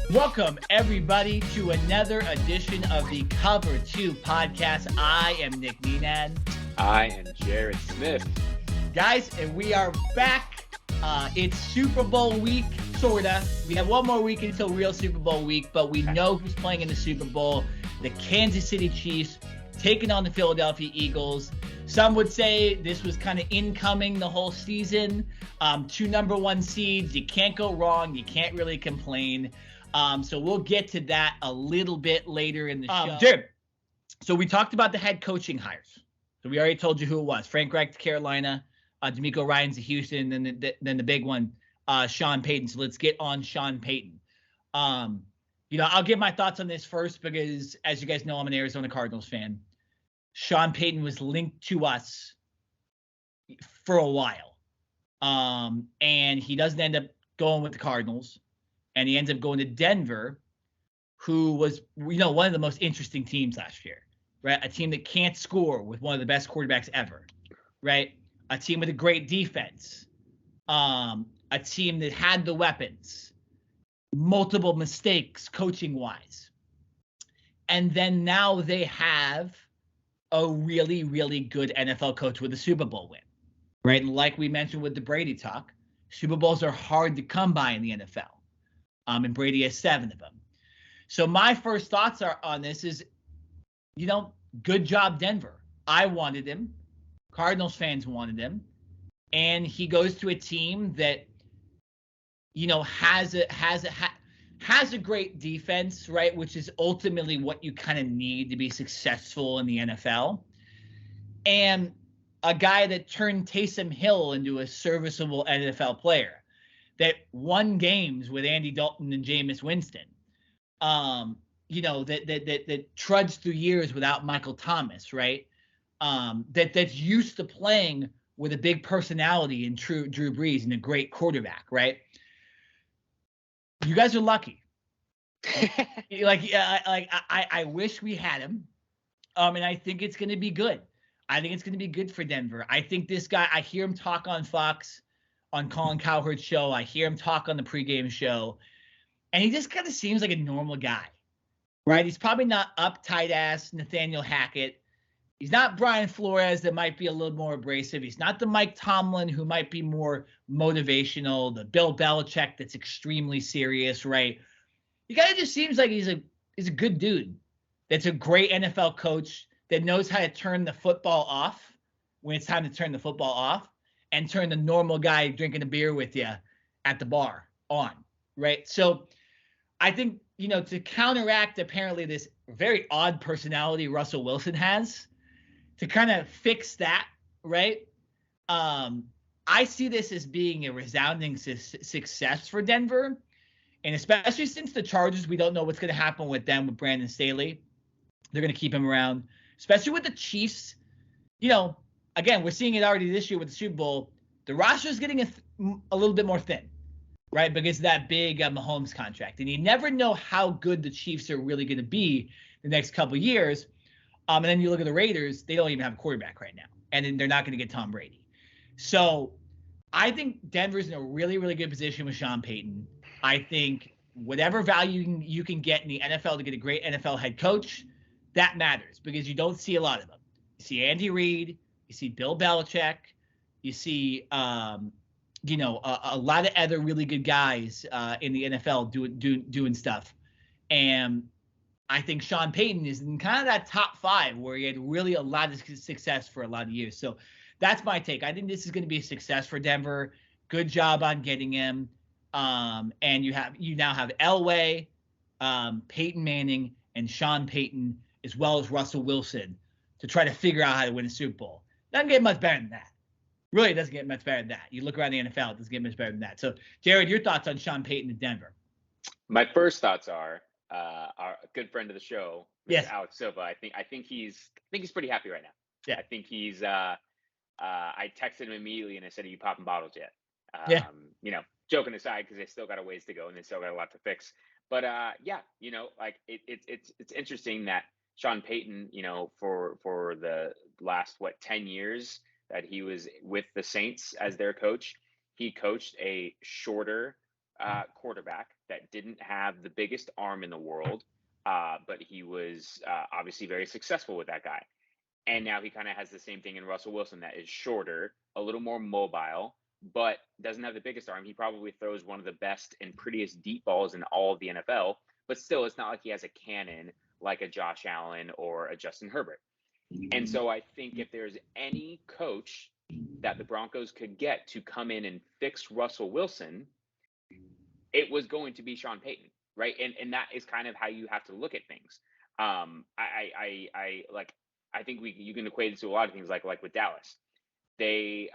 Welcome, everybody, to another edition of the Cover 2 podcast. I am Nick Nenad. I am Jared Smith. Guys, and we are back. It's Super Bowl week, sorta. We have one more week until real Super Bowl week, but we know who's playing in the Super Bowl. The Kansas City Chiefs taking on the Philadelphia Eagles. Some would say this was kind of incoming the whole season. 2 number 1 seeds. You can't go wrong. You can't really complain. So we'll get to that a little bit later in the show. Jared, so we talked about the head coaching hires. So we already told you who it was. Frank Reich to Carolina, DeMeco Ryan's to Houston, and then the big one, Sean Payton. So let's get on Sean Payton. I'll give my thoughts on this first because, as you guys know, I'm an Arizona Cardinals fan. Sean Payton was linked to us for a while. And he doesn't end up going with the Cardinals. And he ends up going to Denver, who was, one of the most interesting teams last year, right? A team that can't score with one of the best quarterbacks ever, right? A team with a great defense, a team that had the weapons, multiple mistakes coaching-wise. And then now they have a really, really good NFL coach with a Super Bowl win, right? And like we mentioned with the Brady talk, Super Bowls are hard to come by in the NFL. And Brady has 7 of them. So my first thoughts on this is, good job, Denver. I wanted him. Cardinals fans wanted him. And he goes to a team that, has a great defense, right? Which is ultimately what you kind of need to be successful in the NFL. And a guy that turned Taysom Hill into a serviceable NFL player that won games with Andy Dalton and Jameis Winston, that trudged through years without Michael Thomas, right? That's used to playing with a big personality in Drew Brees and a great quarterback, right? You guys are lucky. I wish we had him, and I think it's going to be good. I think it's going to be good for Denver. I think this guy. I hear him talk on Fox, on Colin Cowherd's show. I hear him talk on the pregame show, and he just kind of seems like a normal guy, right? He's probably not uptight ass Nathaniel Hackett. He's not Brian Flores that might be a little more abrasive. He's not the Mike Tomlin who might be more motivational, the Bill Belichick that's extremely serious, right? He kind of just seems like he's a good dude that's a great NFL coach that knows how to turn the football off when it's time to turn the football off, and turn the normal guy drinking a beer with you at the bar on, right? So I think, to counteract apparently this very odd personality Russell Wilson has, to kind of fix that, right? I see this as being a resounding success for Denver. And especially since the Chargers, we don't know what's going to happen with them, with Brandon Staley. They're going to keep him around, especially with the Chiefs. Again, we're seeing it already this year with the Super Bowl. The roster is getting a little bit more thin, right? Because of that big Mahomes contract. And you never know how good the Chiefs are really going to be the next couple of years. And then you look at the Raiders, they don't even have a quarterback right now. And then they're not going to get Tom Brady. So I think Denver's in a really, really good position with Sean Payton. I think whatever value you can get in the NFL to get a great NFL head coach, that matters because you don't see a lot of them. You see Andy Reid. You see Bill Belichick. You see, a lot of other really good guys in the NFL doing stuff. And I think Sean Payton is in kind of that top 5 where he had really a lot of success for a lot of years. So that's my take. I think this is going to be a success for Denver. Good job on getting him. And you now have Elway, Peyton Manning, and Sean Payton, as well as Russell Wilson, to try to figure out how to win a Super Bowl. Doesn't get much better than that. Really doesn't get much better than that. You look around the NFL, it doesn't get much better than that. So, Jared, your thoughts on Sean Payton in Denver? My first thoughts are our good friend of the show, yes, Alex Silva. I think he's pretty happy right now. Yeah. I think he's. I texted him immediately and I said, "Are you popping bottles yet?" Joking aside, because they still got a ways to go and they still got a lot to fix. But it's interesting that Sean Payton, for the last 10 years that he was with the Saints as their coach, he coached a shorter quarterback that didn't have the biggest arm in the world, but he was obviously very successful with that guy. And now he kind of has the same thing in Russell Wilson that is shorter, a little more mobile, but doesn't have the biggest arm. He probably throws one of the best and prettiest deep balls in all of the NFL, but still, it's not like he has a cannon like a Josh Allen or a Justin Herbert. And so I think if there's any coach that the Broncos could get to come in and fix Russell Wilson, it was going to be Sean Payton, right? And that is kind of how you have to look at things. I think you can equate it to a lot of things, like with Dallas. They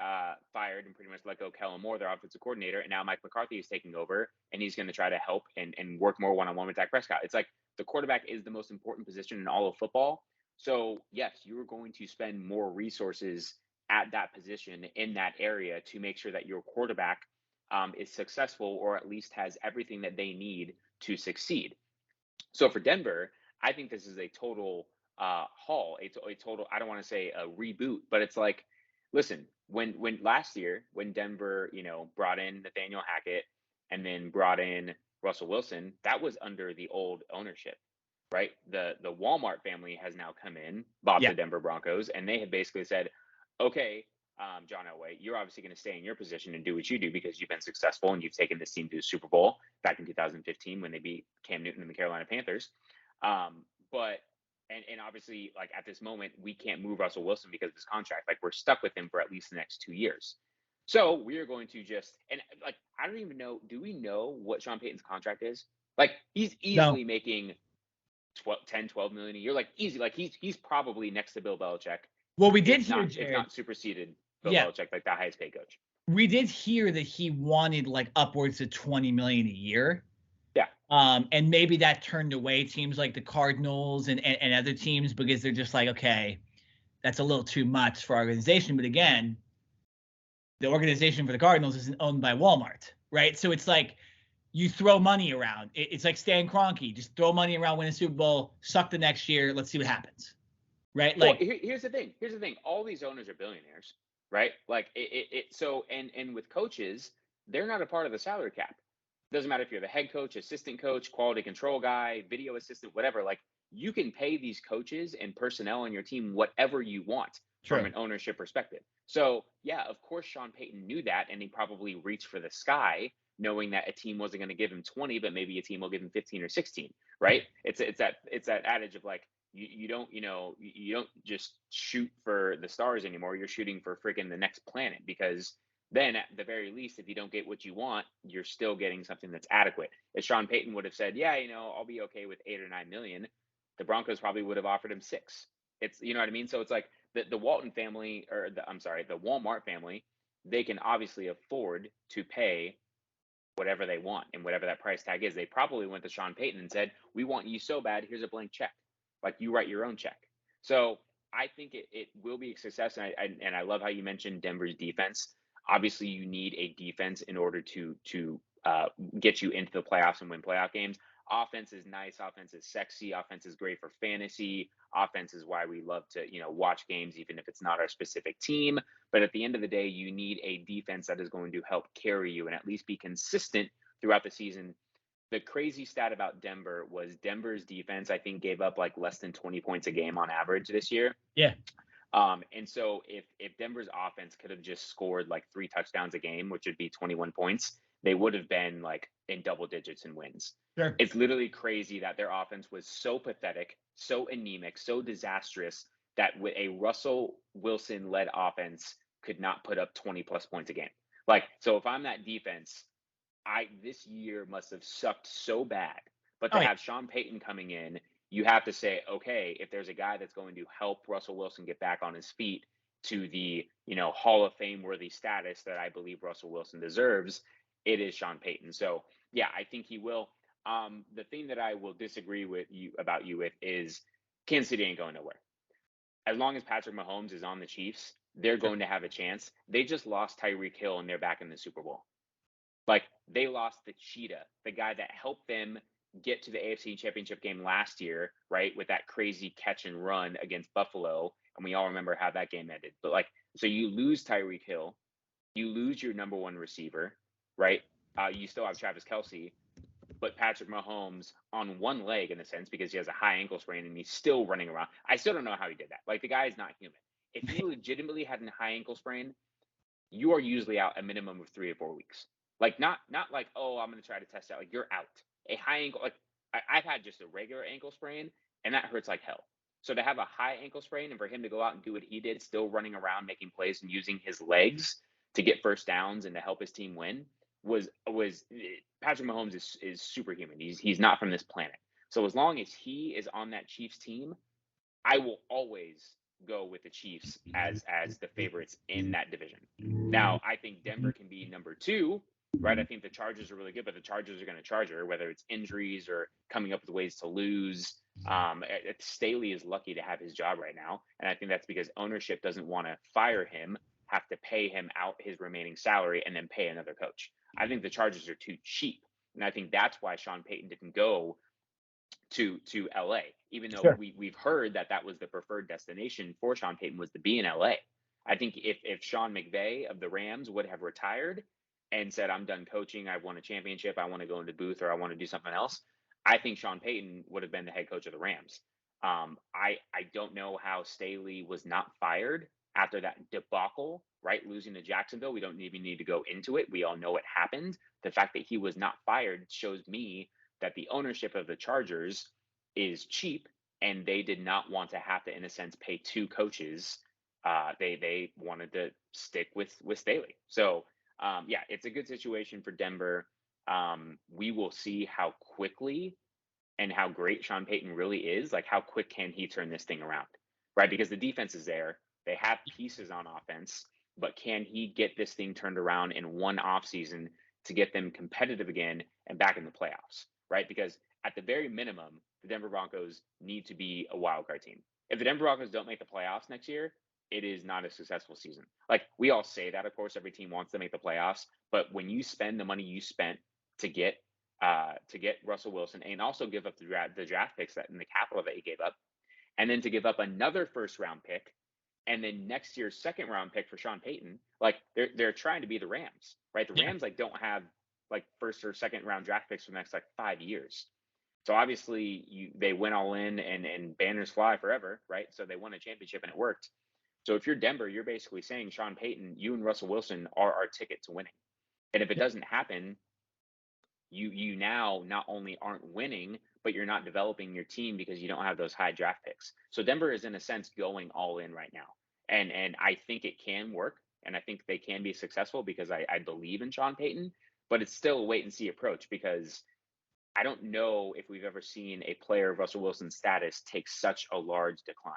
fired and pretty much let go Kellen Moore, their offensive coordinator, and now Mike McCarthy is taking over, and he's going to try to help and work more one-on-one with Dak Prescott. It's like the quarterback is the most important position in all of football. So, yes, you are going to spend more resources at that position in that area to make sure that your quarterback is successful, or at least has everything that they need to succeed. So for Denver, I think this is a total haul, a total, I don't want to say a reboot, but it's like, listen, when last year, when Denver, brought in Nathaniel Hackett and then brought in Russell Wilson, that was under the old ownership, right? The Walmart family has now come in, bought the Denver Broncos, and they have basically said, okay, John Elway, you're obviously going to stay in your position and do what you do because you've been successful and you've taken this team to the Super Bowl back in 2015 when they beat Cam Newton and the Carolina Panthers. But obviously, like, at this moment, we can't move Russell Wilson because of his contract. Like, we're stuck with him for at least the next 2 years. So we are going to I don't even know. Do we know what Sean Payton's contract is? Like, he's easily making 12 million a year. Like, easy. Like, he's probably next to Bill Belichick. Well, we did hear, Jared, if not superseded Bill Belichick, like the highest paid coach. We did hear that he wanted like upwards of 20 million a year. Yeah. And maybe that turned away teams like the Cardinals and other teams because they're just like, okay, that's a little too much for our organization. But again, the organization for the Cardinals isn't owned by Walmart, right? So it's like you throw money around. It's like Stan Kroenke, just throw money around, win a Super Bowl, suck the next year, let's see what happens, right? Like, well, here's the thing. All these owners are billionaires, right? Like so with coaches, they're not a part of the salary cap. Doesn't matter if you're the head coach, assistant coach, quality control guy, video assistant, whatever. Like, you can pay these coaches and personnel on your team whatever you want from an ownership perspective. So yeah, of course, Sean Payton knew that, and he probably reached for the sky, knowing that a team wasn't going to give him 20, but maybe a team will give him 15 or 16, right? It's that adage of like, you don't just shoot for the stars anymore. You're shooting for freaking the next planet, because then at the very least, if you don't get what you want, you're still getting something that's adequate. If Sean Payton would have said, yeah, I'll be okay with 8 or 9 million, the Broncos probably would have offered him 6. It's, you know what I mean? So it's like the Walton family, or the Walmart family, they can obviously afford to pay whatever they want and whatever that price tag is. They probably went to Sean Payton and said, we want you so bad, here's a blank check. Like, you write your own check. So I think it will be a success. And I love how you mentioned Denver's defense. Obviously, you need a defense in order to get you into the playoffs and win playoff games. Offense is nice. Offense is sexy. Offense is great for fantasy. Offense is why we love to, watch games, even if it's not our specific team. But at the end of the day, you need a defense that is going to help carry you and at least be consistent throughout the season. The crazy stat about Denver was Denver's defense, I think, gave up like less than 20 points a game on average this year. Yeah. And so if Denver's offense could have just scored like 3 touchdowns a game, which would be 21 points, they would have been like in double digits in wins. Sure. It's literally crazy that their offense was so pathetic, so anemic, so disastrous that with a Russell Wilson led offense could not put up 20 plus points a game. Like, so if I'm that defense, this year must have sucked so bad. But to have Sean Payton coming in, you have to say, okay, if there's a guy that's going to help Russell Wilson get back on his feet to the, Hall of Fame worthy status that I believe Russell Wilson deserves, it is Sean Payton. So yeah, I think he will. The thing that I will disagree with you with is Kansas City ain't going nowhere. As long as Patrick Mahomes is on the Chiefs, they're going to have a chance. They just lost Tyreek Hill and they're back in the Super Bowl. Like, they lost the cheetah, the guy that helped them get to the AFC Championship game last year, right, with that crazy catch and run against Buffalo, and we all remember how that game ended. But like, so you lose Tyreek Hill, you lose your number one receiver, right? You still have Travis Kelce, but Patrick Mahomes on one leg in a sense because he has a high ankle sprain and he's still running around. I still don't know how he did that. Like, the guy is not human. If you legitimately had a high ankle sprain, you are usually out a minimum of 3 or 4 weeks. Like, not like, oh, I'm going to try to test out. Like, you're out. A high ankle, like I've had just a regular ankle sprain, and that hurts like hell. So to have a high ankle sprain and for him to go out and do what he did, still running around, making plays and using his legs to get first downs and to help his team win, was Patrick Mahomes is superhuman. He's not from this planet. So as long as he is on that Chiefs team, I will always go with the Chiefs as the favorites in that division. Now, I think Denver can be number 2, right? I think the Chargers are really good, but the Chargers are going to charger, whether it's injuries or coming up with ways to lose. Staley is lucky to have his job right now, and I think that's because ownership doesn't want to fire him, have to pay him out his remaining salary, and then pay another coach. I think the Chargers are too cheap, and I think that's why Sean Payton didn't go to LA, even though we've heard that was the preferred destination for Sean Payton was to be in LA. I think if Sean McVay of the Rams would have retired and said, I'm done coaching, I've won a championship, I want to go into the booth or I want to do something else, I think Sean Payton would have been the head coach of the Rams. I don't know how Staley was not fired after that debacle, right? Losing to Jacksonville. We don't even need to go into it. We all know what happened. The fact that he was not fired shows me that the ownership of the Chargers is cheap, and they did not want to have to, in a sense, pay 2 coaches. They wanted to stick with Staley. So, yeah, it's a good situation for Denver. We will see how quickly and how great Sean Payton really is. Like, how quick can he turn this thing around, right? Because the defense is there. They have pieces on offense, but can he get this thing turned around in one offseason to get them competitive again and back in the playoffs, right? Because at the very minimum, the Denver Broncos need to be a wild card team. If the Denver Broncos don't make the playoffs next year, it is not a successful season. Like, we all say that, of course, every team wants to make the playoffs, but when you spend the money you spent to get Russell Wilson and also give up the draft picks that in the capital that he gave up, and then to give up another first round pick, and then next year's second round pick for Sean Payton, like they're trying to be the Rams, right? The Rams like don't have like first or second round draft picks for the next like 5 years. So obviously they went all in and banners fly forever, right? So they won a championship and it worked. So if you're Denver, you're basically saying, Sean Payton, you and Russell Wilson are our ticket to winning. And if it doesn't happen, you now not only aren't winning, but you're not developing your team because you don't have those high draft picks. So Denver is in a sense going all in right now. And I think it can work, and I think they can be successful because I believe in Sean Payton, but it's still a wait and see approach because I don't know if we've ever seen a player of Russell Wilson's status take such a large decline.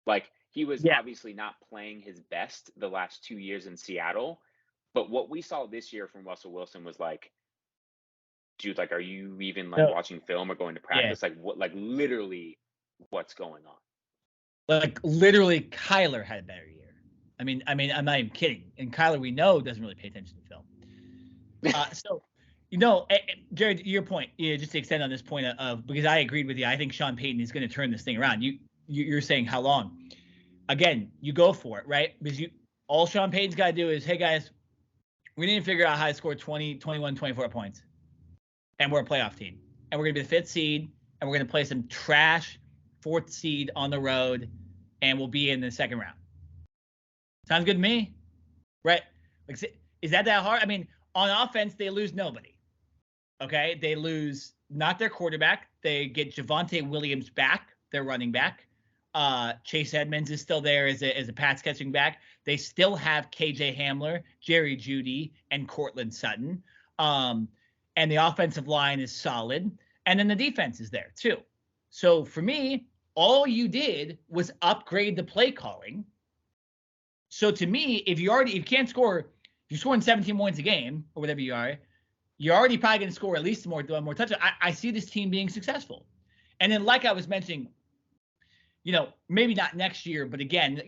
Like, he was obviously not playing his best the last 2 years in Seattle, but what we saw this year from Russell Wilson was like, dude, like, are you even like watching film or going to practice? Like, what, like literally what's going on? Like, literally, Kyler had a better year. I mean, I'm not even kidding. And Kyler, we know, doesn't really pay attention to film. So, Jared, your point, just to extend on this point of because I agreed with you. I think Sean Payton is going to turn this thing around. You're saying how long? Again, you go for it, right? Because all Sean Payton's got to do is, hey, guys, we need to figure out how to score 20, 21, 24 points. And we're a playoff team. And we're going to be the 5th seed. And we're going to play some trash 4th seed on the road. And we'll be in the second round. Sounds good to me. Right? Like, is that hard? I mean, on offense, they lose nobody. Okay? They lose not their quarterback. They get Javonte Williams back, their running back. Chase Edmonds is still there as a pass catching back. They still have KJ Hamler, Jerry Jeudy, and Cortland Sutton. And the offensive line is solid. And then the defense is there too. So for me, all you did was upgrade the play calling. So to me, if you can't score, you're scoring 17 points a game or whatever you are, you're already probably going to score at least more touchdowns. I see this team being successful. And then, like I was mentioning, maybe not next year, but again,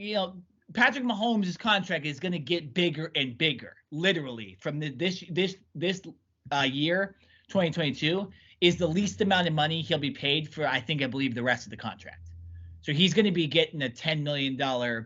Patrick Mahomes' contract is going to get bigger and bigger, literally from this year, 2022. is the least amount of money he'll be paid for, I believe, the rest of the contract. So he's going to be getting a $10 million, $6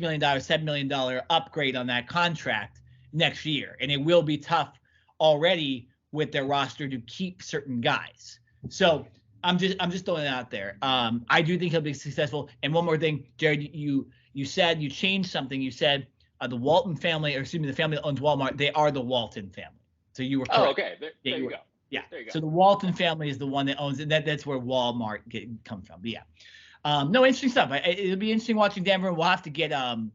million, $7 million upgrade on that contract next year. And it will be tough already with their roster to keep certain guys. So I'm just throwing it out there. I do think he'll be successful. And one more thing, Jared, you said you changed something. You said the Walton family, or excuse me, the family that owns Walmart, they are the Walton family. So you were correct. Oh, okay. There you go. Yeah. There you go. So the Walton family is the one that owns it. That's where Walmart comes from. But yeah. No, interesting stuff. It'll be interesting watching Denver. We'll have to get Alex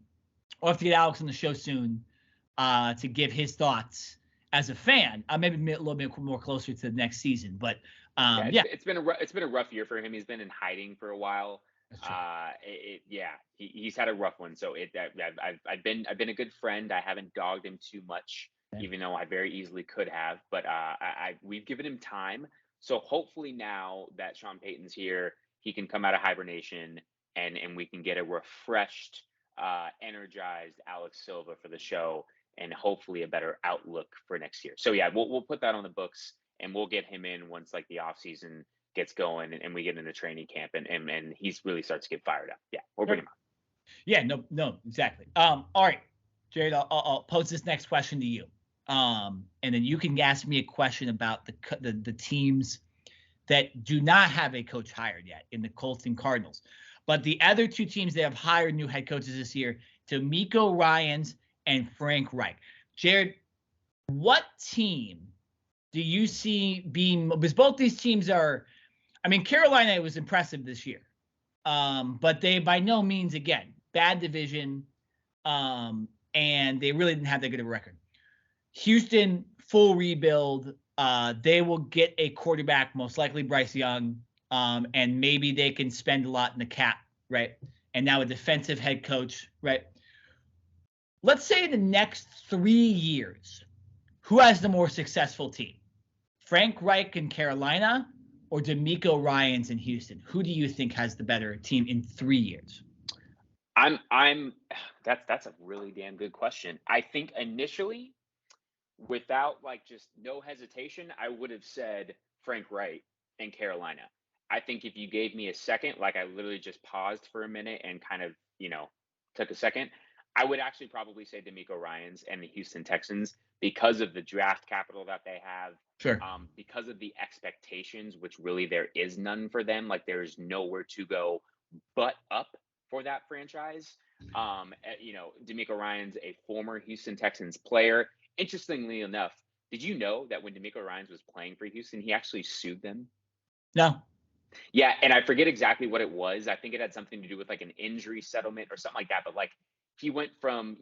on the show soon to give his thoughts as a fan. Maybe a little bit more closer to the next season. But it's been a rough year for him. He's been in hiding for a while. He's had a rough one. So I've been a good friend. I haven't dogged him too much, even though I very easily could have. But we've given him time. So hopefully now that Sean Payton's here, he can come out of hibernation and we can get a refreshed, energized Alex Silva for the show, and hopefully a better outlook for next year. So yeah, we'll put that on the books, and we'll get him in once like the off season gets going and we get into training camp and he really starts to get fired up. Yeah, we'll bring him up. Yeah, no, exactly. All right, Jared, I'll pose this next question to you. And then you can ask me a question about the teams that do not have a coach hired yet, in the Colts and Cardinals. But the other two teams that have hired new head coaches this year, DeMeco Ryan and Frank Reich. Jared, what team do you see being, because both these teams are, Carolina was impressive this year, but they by no means, again, bad division, and they really didn't have that good of a record. Houston, full rebuild. They will get a quarterback, most likely Bryce Young, and maybe they can spend a lot in the cap, right? And now a defensive head coach, right? Let's say in the next 3 years, who has the more successful team? Frank Reich in Carolina or DeMeco Ryans in Houston? Who do you think has the better team in 3 years? That's a really damn good question. I think initially, without just no hesitation, I would have said Frank Reich in Carolina. I think if you gave me a second, I literally just paused for a minute and kind of, took a second, I would actually probably say DeMeco Ryans and the Houston Texans, because of the draft capital that they have. Sure. Because of the expectations, which really there is none for them. There's nowhere to go but up for that franchise. DeMeco Ryans, a former Houston Texans player. Interestingly enough, did you know that when DeMeco Ryans was playing for Houston, he actually sued them? No. Yeah, and I forget exactly what it was. I think it had something to do with an injury settlement or something like that. But he went from,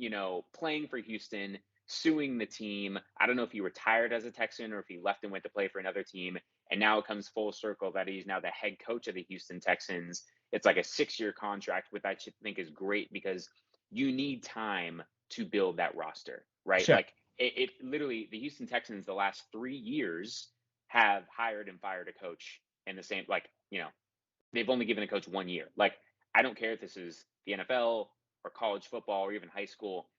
playing for Houston, suing the team. I don't know if he retired as a Texan or if he left and went to play for another team. And now it comes full circle that he's now the head coach of the Houston Texans. It's a 6-year contract, which I think is great because you need time to build that roster, right? Sure. It literally, the Houston Texans, the last 3 years have hired and fired a coach in the same, they've only given a coach 1 year. I don't care if this is the NFL or college football or even high school.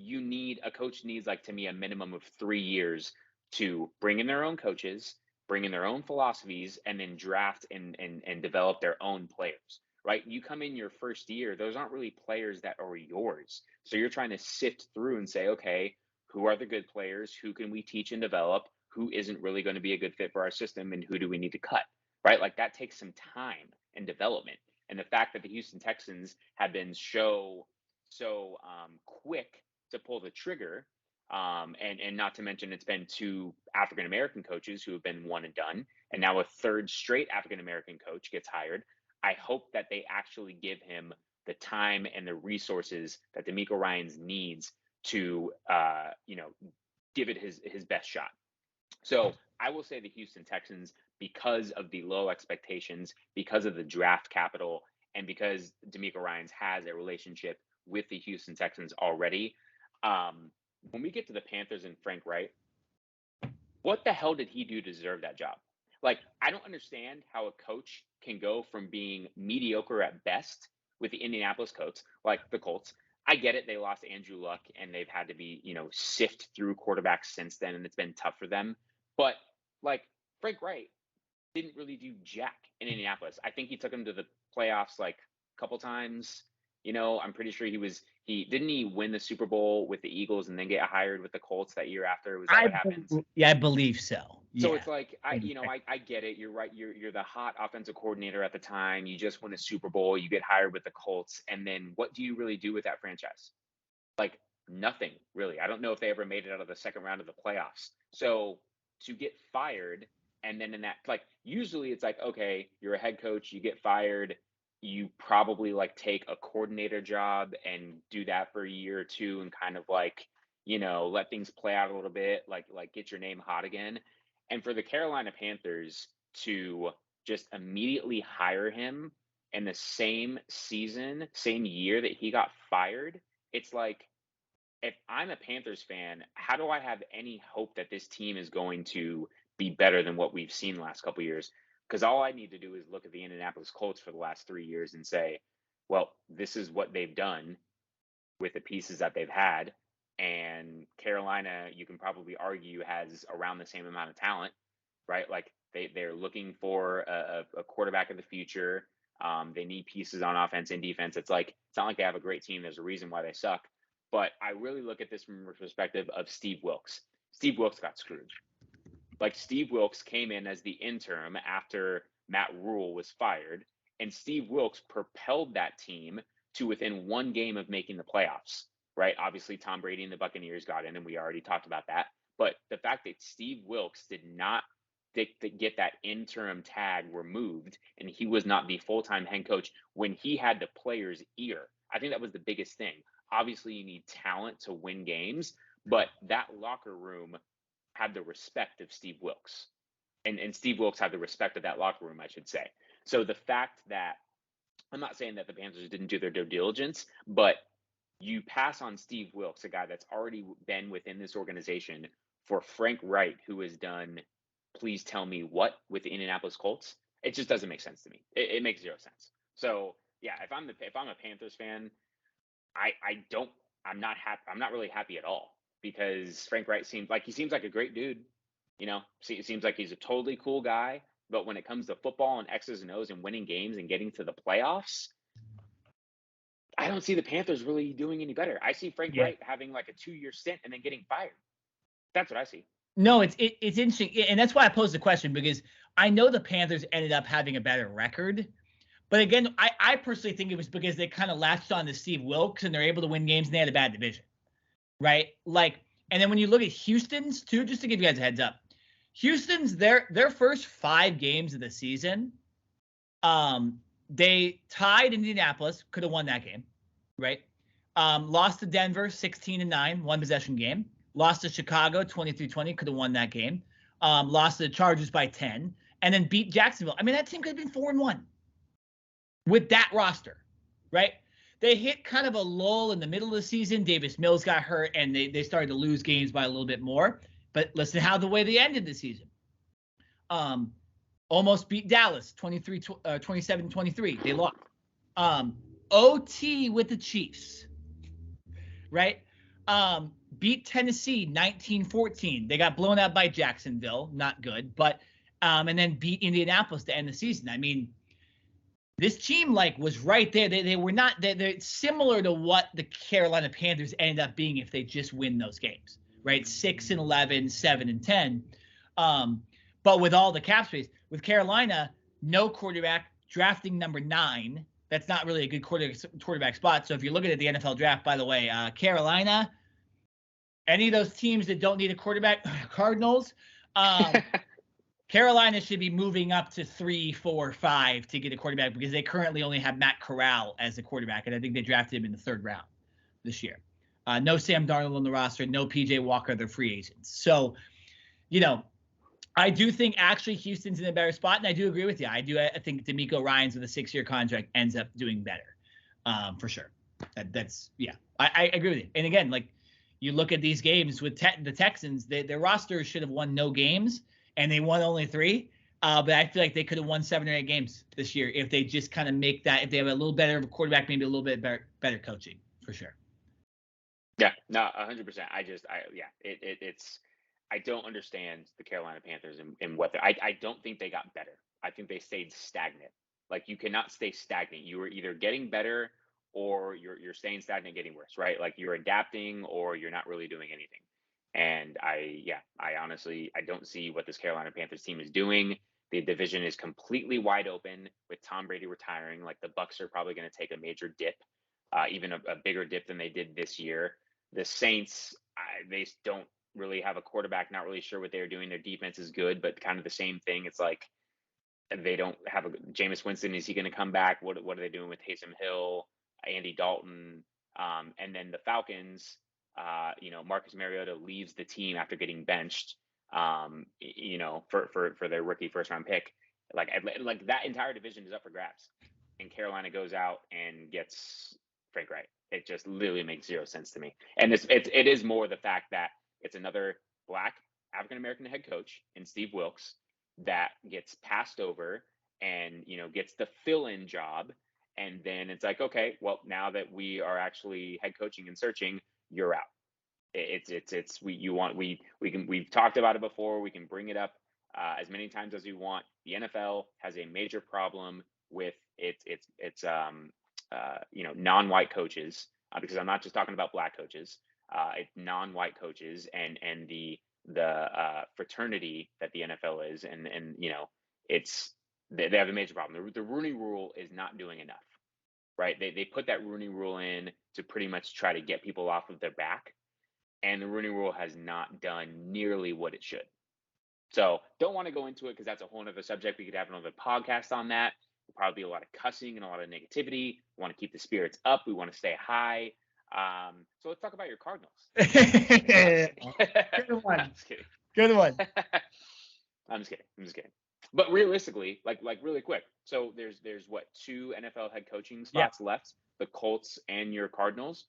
A coach needs, to me, a minimum of 3 years to bring in their own coaches, bring in their own philosophies, and then draft and develop their own players, right? You come in your first year, those aren't really players that are yours. So you're trying to sift through and say, okay, who are the good players? Who can we teach and develop? Who isn't really going to be a good fit for our system? And who do we need to cut, right? That takes some time and development. And the fact that the Houston Texans have been so quick to pull the trigger, and not to mention it's been 2 African-American coaches who have been one and done, and now a third straight African-American coach gets hired. I hope that they actually give him the time and the resources that DeMeco Ryans needs to, give it his best shot. So I will say the Houston Texans, because of the low expectations, because of the draft capital, and because DeMeco Ryans has a relationship with the Houston Texans already. When we get to the Panthers and Frank Reich, what the hell did he do to deserve that job? I don't understand how a coach can go from being mediocre at best with the Indianapolis Colts, the Colts. I get it. They lost Andrew Luck and they've had to be, sift through quarterbacks since then. And it's been tough for them. But Frank Reich didn't really do jack in Indianapolis. I think he took him to the playoffs like a couple times. I'm pretty sure didn't he win the Super Bowl with the Eagles and then get hired with the Colts that year after? Was that what happened? Yeah, I believe so. So it's like, I get it. You're right. You're the hot offensive coordinator at the time. You just win a Super Bowl. You get hired with the Colts. And then what do you really do with that franchise? Like nothing really. I don't know if they ever made it out of the second round of the playoffs. So to get fired, and then in that, like, usually it's like, okay, you're a head coach, you get fired, you probably like take a coordinator job and do that for a year or two and kind of like, let things play out a little bit, like get your name hot again. And for the Carolina Panthers to just immediately hire him in the same season, same year that he got fired, it's like, if I'm a Panthers fan, how do I have any hope that this team is going to be better than what we've seen the last couple of years? Because all I need to do is look at the Indianapolis Colts for the last 3 years and say, well, this is what they've done with the pieces that they've had. And Carolina, you can probably argue, has around the same amount of talent, right? Like they're looking for a quarterback of the future. They need pieces on offense and defense. It's not like they have a great team. There's a reason why they suck. But I really look at this from the perspective of Steve Wilks. Steve Wilks got screwed. Like, Steve Wilks came in as the interim after Matt Rule was fired, and Steve Wilks propelled that team to within one game of making the playoffs, right? Obviously, Tom Brady and the Buccaneers got in, and we already talked about that. But the fact that Steve Wilks did not get that interim tag removed, and he was not the full-time head coach when he had the players' ear, I think that was the biggest thing. Obviously, you need talent to win games, but that locker room had the respect of Steve Wilks. And Steve Wilks had the respect of that locker room, I should say. So the fact that, I'm not saying that the Panthers didn't do their due diligence, but you pass on Steve Wilks, a guy that's already been within this organization, for Frank Reich, who has done, please tell me what, with the Indianapolis Colts. It just doesn't make sense to me. It makes zero sense. So yeah, if I'm a Panthers fan, I'm not happy. I'm not really happy at all, because Frank Reich seems like a great dude. It seems like he's a totally cool guy. But when it comes to football and X's and O's and winning games and getting to the playoffs, I don't see the Panthers really doing any better. I see Frank Reich having like a 2-year stint and then getting fired. That's what I see. No, it's interesting. And that's why I posed the question, because I know the Panthers ended up having a better record. But again, I personally think it was because they kind of latched on to Steve Wilks and they're able to win games and they had a bad division, right? Like, and then when you look at Houston's too, just to give you guys a heads up, Houston's their first 5 games of the season, they tied Indianapolis, could have won that game, right? Lost to Denver 16-9, 1 possession game. Lost to Chicago 23-20, could have won that game. Lost to the Chargers by 10, and then beat Jacksonville. I mean, that team could have been 4-1. With that roster, right? They hit kind of a lull in the middle of the season. Davis Mills got hurt, and they started to lose games by a little bit more. But listen how the way they ended the season. Almost beat Dallas 27-23. They lost. OT with the Chiefs, right? Beat Tennessee 19-14. They got blown out by Jacksonville. Not good. But and then beat Indianapolis to end the season. I mean, this team was right there. They were not. They're similar to what the Carolina Panthers ended up being if they just win those games, right? 6-11, 7-10. But with all the cap space, with Carolina, no quarterback, drafting number 9. That's not really a good quarterback spot. So if you look at the NFL draft, by the way, Carolina, any of those teams that don't need a quarterback, Cardinals, Carolina should be moving up to 3, 4, 5 to get a quarterback, because they currently only have Matt Corral as the quarterback, and I think they drafted him in the 3rd round this year. No Sam Darnold on the roster, no PJ Walker, they're free agents. So, I do think actually Houston's in a better spot, and I do agree with you. I think DeMeco Ryan's with a 6-year contract ends up doing better, for sure. I agree with you. And again, you look at these games with the Texans, their roster should have won no games, and they won only 3. But I feel like they could have won 7 or 8 games this year if they just kind of make that, if they have a little better of a quarterback, maybe a little bit better coaching, for sure. Yeah, no, 100%. It's I don't understand the Carolina Panthers and what I don't think they got better. I think they stayed stagnant. Like, you cannot stay stagnant. You are either getting better or you're staying stagnant, getting worse, right? Like, you're adapting or you're not really doing anything. And I honestly, I don't see what this Carolina Panthers team is doing. The division is completely wide open with Tom Brady retiring. Like, the Bucks are probably going to take a major dip, even a bigger dip than they did this year. The Saints, they don't really have a quarterback, not really sure what they're doing. Their defense is good, but kind of the same thing. It's like they don't have a Jameis Winston. Is he going to come back? What are they doing with Taysom Hill, Andy Dalton? And then the Falcons, Marcus Mariota leaves the team after getting benched, for their rookie first round pick. Like that entire division is up for grabs, and Carolina goes out and gets Frank Reich. It just literally makes zero sense to me. And it is more the fact that it's another Black African-American head coach in Steve Wilkes that gets passed over and, gets the fill-in job. And then it's like, okay, well, now that we are actually head coaching and searching, you're out. We've talked about it before. We can bring it up as many times as we want. The NFL has a major problem with its non-white coaches, because I'm not just talking about Black coaches. It's non-white coaches and the fraternity that the NFL is, and they have a major problem. The Rooney Rule is not doing enough, right? They put that Rooney Rule in to pretty much try to get people off of their back, and the Rooney Rule has not done nearly what it should. So don't want to go into it because that's a whole other subject. We could have another podcast on that. There'll probably be a lot of cussing and a lot of negativity. We want to keep the spirits up. We want to stay high. So let's talk about your Cardinals. Good one. I'm just kidding. Good one. I'm just kidding. But realistically, like really quick. So there's what, 2 NFL head coaching spots left, the Colts and your Cardinals.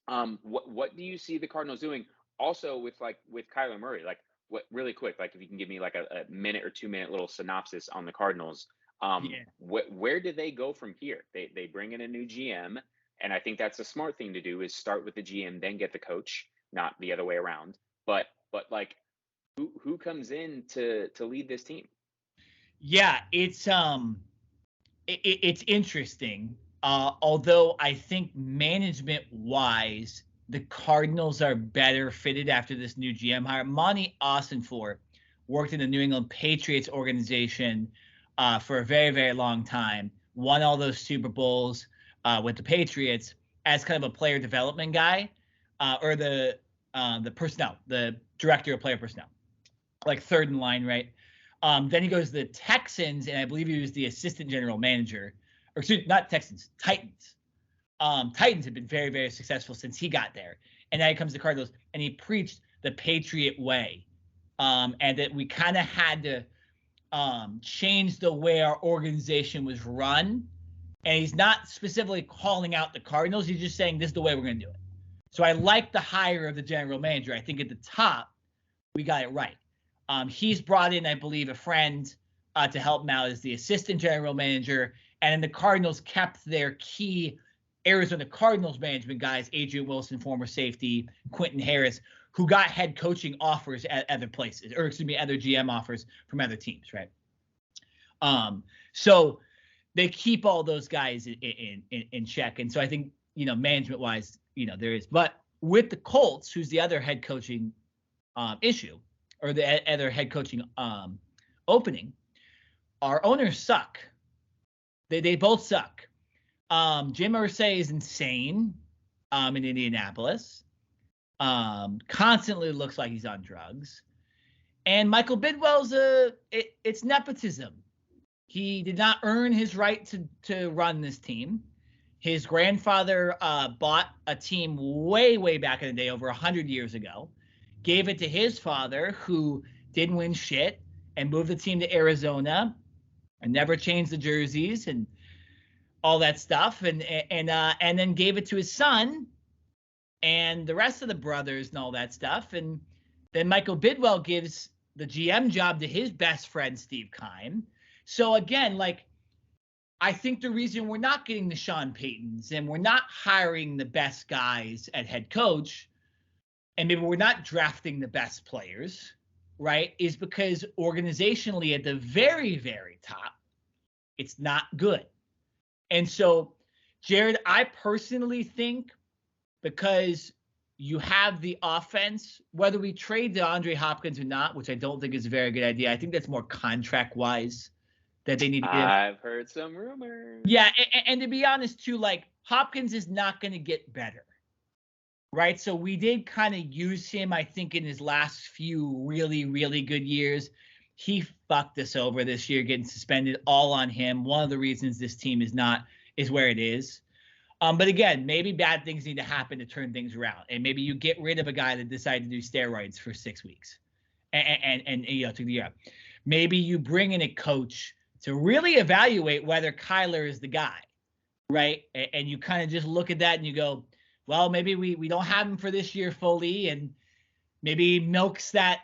What do you see the Cardinals doing? Also with Kyler Murray, like, what, really quick, like, if you can give me like a minute or 2 minute little synopsis on the Cardinals. Where do they go from here? They bring in a new GM. And I think that's a smart thing to do, is start with the GM, then get the coach, not the other way around. But like, who comes in to lead this team? Yeah, it's interesting. Although I think management wise, the Cardinals are better fitted after this new GM hire. Monty Ossenfort worked in the New England Patriots organization for a very, very long time. Won all those Super Bowls with the Patriots as kind of a player development guy, or the personnel, the director of player personnel, like third in line, right? Then he goes to the Texans, and I believe he was the assistant general manager, or excuse me, not Texans, Titans. Titans have been very, very successful since he got there. And now he comes to Cardinals, and he preached the Patriot way, and that we kind of had to change the way our organization was run. And he's not specifically calling out the Cardinals. He's just saying this is the way we're going to do it. So I like the hire of the general manager. I think at the top, we got it right. He's brought in, I believe, a friend to help him out as the assistant general manager. And then the Cardinals kept their key Arizona Cardinals management guys, Adrian Wilson, former safety, Quentin Harris, who got head coaching offers at other places, or excuse me, other GM offers from other teams, right? So they keep all those guys in check. And so I think, management wise, there is. But with the Colts, who's the other head coaching issue, or the other head coaching opening, our owners suck. They both suck. Jim Irsay is insane in Indianapolis. Constantly looks like he's on drugs. And Michael Bidwell's it's nepotism. He did not earn his right to run this team. His grandfather bought a team way, way back in the day, over 100 years ago, gave it to his father, who didn't win shit, and moved the team to Arizona and never changed the jerseys and all that stuff, and then gave it to his son and the rest of the brothers and all that stuff. And then Michael Bidwell gives the GM job to his best friend, Steve Keim. So again, like, I think the reason we're not getting the Sean Paytons and we're not hiring the best guys at head coach and maybe we're not drafting the best players, right, is because organizationally at the very, very top, it's not good. And so, Jared, I personally think because you have the offense, whether we trade DeAndre Hopkins or not, which I don't think is a very good idea. I think that's more contract-wise that they need to give. I've heard some rumors. Yeah, and to be honest, too, like Hopkins is not going to get better, right? So we did kind of use him, I think, in his last few really, really good years. He fucked us over this year, getting suspended, all on him. One of the reasons this team is where it is. But again, maybe bad things need to happen to turn things around, and maybe you get rid of a guy that decided to do steroids for 6 weeks, and to the year. Maybe you bring in a coach to really evaluate whether Kyler is the guy, right? And you kind of just look at that and you go, well, maybe we don't have him for this year fully, and maybe milks that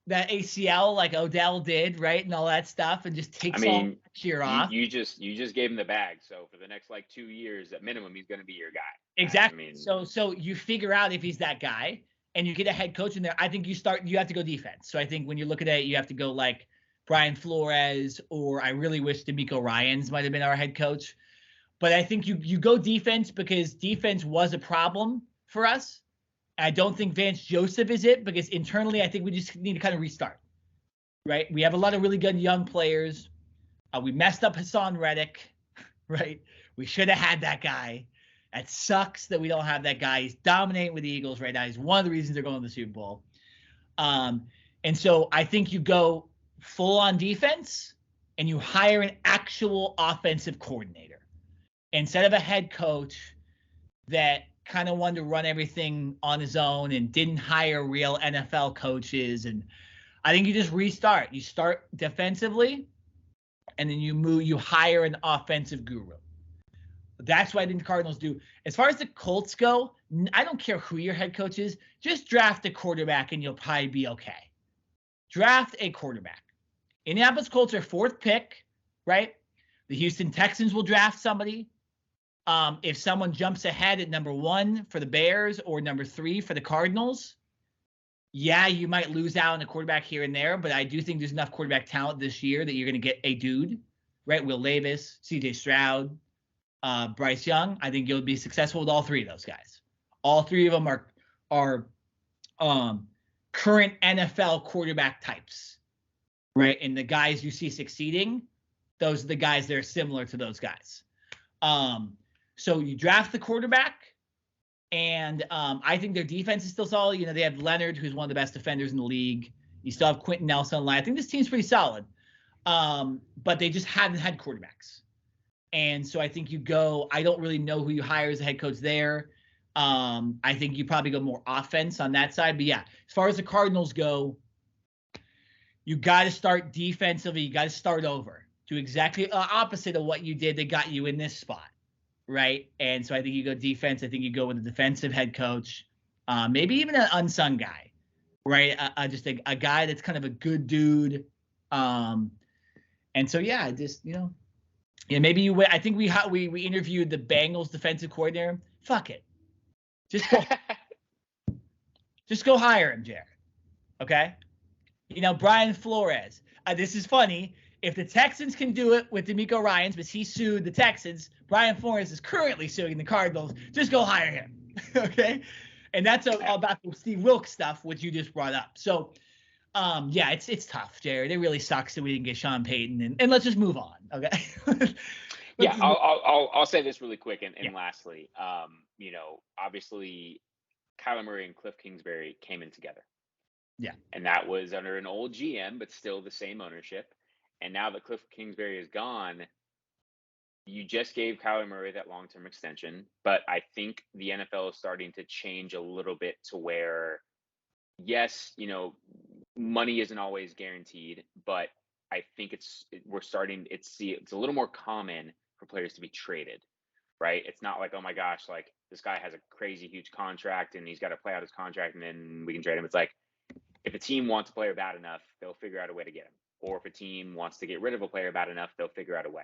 ACL like Odell did, right, and all that stuff, and just takes all next year off. You just gave him the bag, so for the next like 2 years at minimum, he's going to be your guy. Exactly. So you figure out if he's that guy, and you get a head coach in there. I think you have to go defense. So I think when you're looking at it, you have to go like Brian Flores, or I really wish DeMeco Ryans might have been our head coach. But I think you go defense because defense was a problem for us. I don't think Vance Joseph is it, because internally I think we just need to kind of restart, right? We have a lot of really good young players. We messed up Hassan Reddick, right? We should have had that guy. It sucks that we don't have that guy. He's dominating with the Eagles right now. He's one of the reasons they're going to the Super Bowl. And so I think you go full on defense and you hire an actual offensive coordinator instead of a head coach that kind of wanted to run everything on his own and didn't hire real NFL coaches. And I think you just restart. You start defensively, and then you hire an offensive guru. That's what I think the Cardinals do. As far as the Colts go, I don't care who your head coach is. Just draft a quarterback and you'll probably be okay. Draft a quarterback. Indianapolis Colts are 4th pick, right? The Houston Texans will draft somebody. If someone jumps ahead at number 1 for the Bears or number 3 for the Cardinals, yeah, you might lose out on a quarterback here and there, but I do think there's enough quarterback talent this year that you're going to get a dude, right? Will Levis, CJ Stroud, Bryce Young. I think you'll be successful with all 3 of those guys. All 3 of them are current NFL quarterback types, right? And the guys you see succeeding, those are the guys that are similar to those guys. So you draft the quarterback, and I think their defense is still solid. They have Leonard, who's one of the best defenders in the league. You still have Quentin Nelson on the line. I think this team's pretty solid, but they just haven't had quarterbacks. And so I think you go – I don't really know who you hire as a head coach there. I think you probably go more offense on that side. But, yeah, as far as the Cardinals go, you got to start defensively. You got to start over. Do exactly opposite of what you did that got you in this spot, right? And so I think you go defense. I think you go with a defensive head coach, maybe even an unsung guy, right? Just a guy that's kind of a good dude. And so, yeah, just, maybe you – I think we interviewed the Bengals defensive coordinator. Fuck it. Just go hire him, Jared. Okay? Brian Flores. This is funny. If the Texans can do it with DeMeco Ryan, because he sued the Texans, Brian Flores is currently suing the Cardinals. Just go hire him. Okay? And that's all about the Steve Wilkes stuff, which you just brought up. So, yeah, it's tough, Jared. It really sucks that we didn't get Sean Payton. And let's just move on. Okay? Yeah, I'll say this really quick. And lastly, obviously Kyler Murray and Cliff Kingsbury came in together. Yeah. And that was under an old GM, but still the same ownership. And now that Cliff Kingsbury is gone, you just gave Kyler Murray that long-term extension. But I think the NFL is starting to change a little bit to where, yes, money isn't always guaranteed, but I think it's a little more common for players to be traded, right? It's not like, oh my gosh, like this guy has a crazy huge contract and he's got to play out his contract and then we can trade him. It's like, if a team wants a player bad enough, they'll figure out a way to get him. Or if a team wants to get rid of a player bad enough, they'll figure out a way.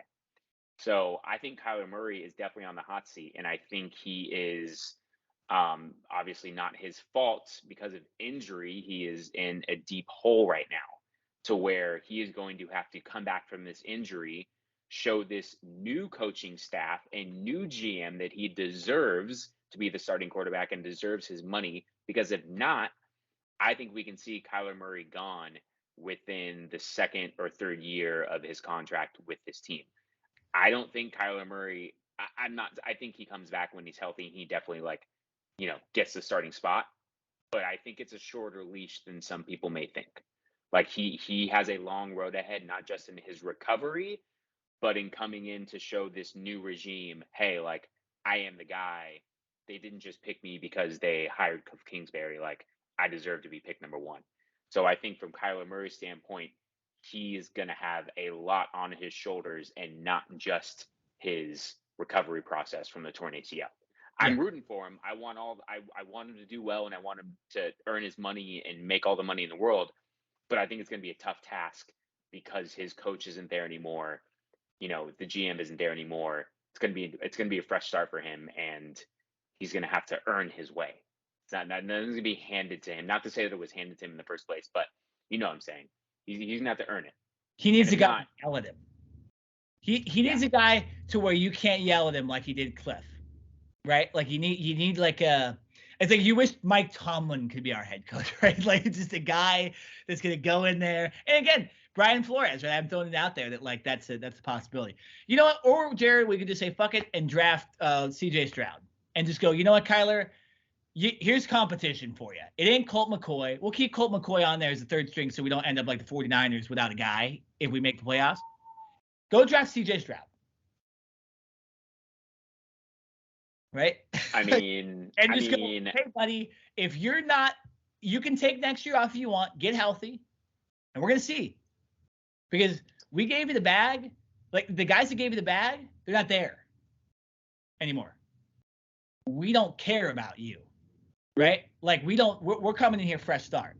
So I think Kyler Murray is definitely on the hot seat, and I think he is Obviously not his fault because of injury. He is in a deep hole right now to where he is going to have to come back from this injury, show this new coaching staff and new GM that he deserves to be the starting quarterback and deserves his money. Because if not, I think we can see Kyler Murray gone within the second or third year of his contract with this team. I don't think Kyler Murray. I'm not. I think he comes back when he's healthy. He definitely gets the starting spot. But I think it's a shorter leash than some people may think. Like he has a long road ahead, not just in his recovery, but in coming in to show this new regime, hey, like I am the guy. They didn't just pick me because they hired Cliff Kingsbury. Like I deserve to be picked number one. So I think from Kyler Murray's standpoint, he is going to have a lot on his shoulders and not just his recovery process from the torn ACL. I'm rooting for him. I want him to do well, and I want him to earn his money and make all the money in the world. But I think it's going to be a tough task because his coach isn't there anymore. The GM isn't there anymore. It's going to be a fresh start for him, and he's going to have to earn his way. It's not nothing's going to be handed to him. Not to say that it was handed to him in the first place, but you know what I'm saying. He's going to have to earn it. He needs a guy to yell at him. He needs a guy to where you can't yell at him like he did Cliff, right? Like you need like a. It's like you wish Mike Tomlin could be our head coach, right? Like it's just a guy that's gonna go in there. And again, Brian Flores, right? I'm throwing it out there that like that's a possibility. You know what? Or Jared, we could just say fuck it and draft CJ Stroud and just go. You know what, Kyler? Here's competition for you. It ain't Colt McCoy. We'll keep Colt McCoy on there as the third string so we don't end up like the 49ers without a guy if we make the playoffs. Go draft CJ Stroud. Right? I mean, and just go, hey, buddy, if you're not, you can take next year off if you want, get healthy, and we're going to see. Because we gave you the bag. Like, the guys that gave you the bag, they're not there anymore. We don't care about you. Right? Like, we're coming in here fresh start.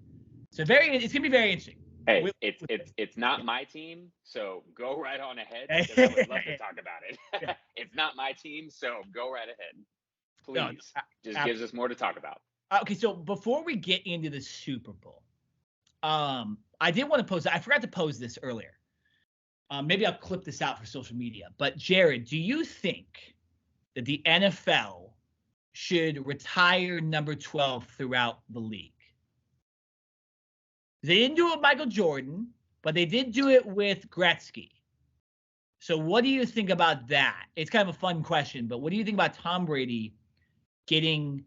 So it's going to be very interesting. Hey, it's not my team, so go right on ahead because I would love to talk about it. It's not my team, so go right ahead. Please. Just gives us more to talk about. Okay, so before we get into the Super Bowl, I did want to pose. I forgot to pose this earlier. Maybe I'll clip this out for social media. But Jared, do you think that the NFL should retire number 12 throughout the league? They didn't do it with Michael Jordan, but they did do it with Gretzky. So what do you think about that? It's kind of a fun question, but what do you think about Tom Brady getting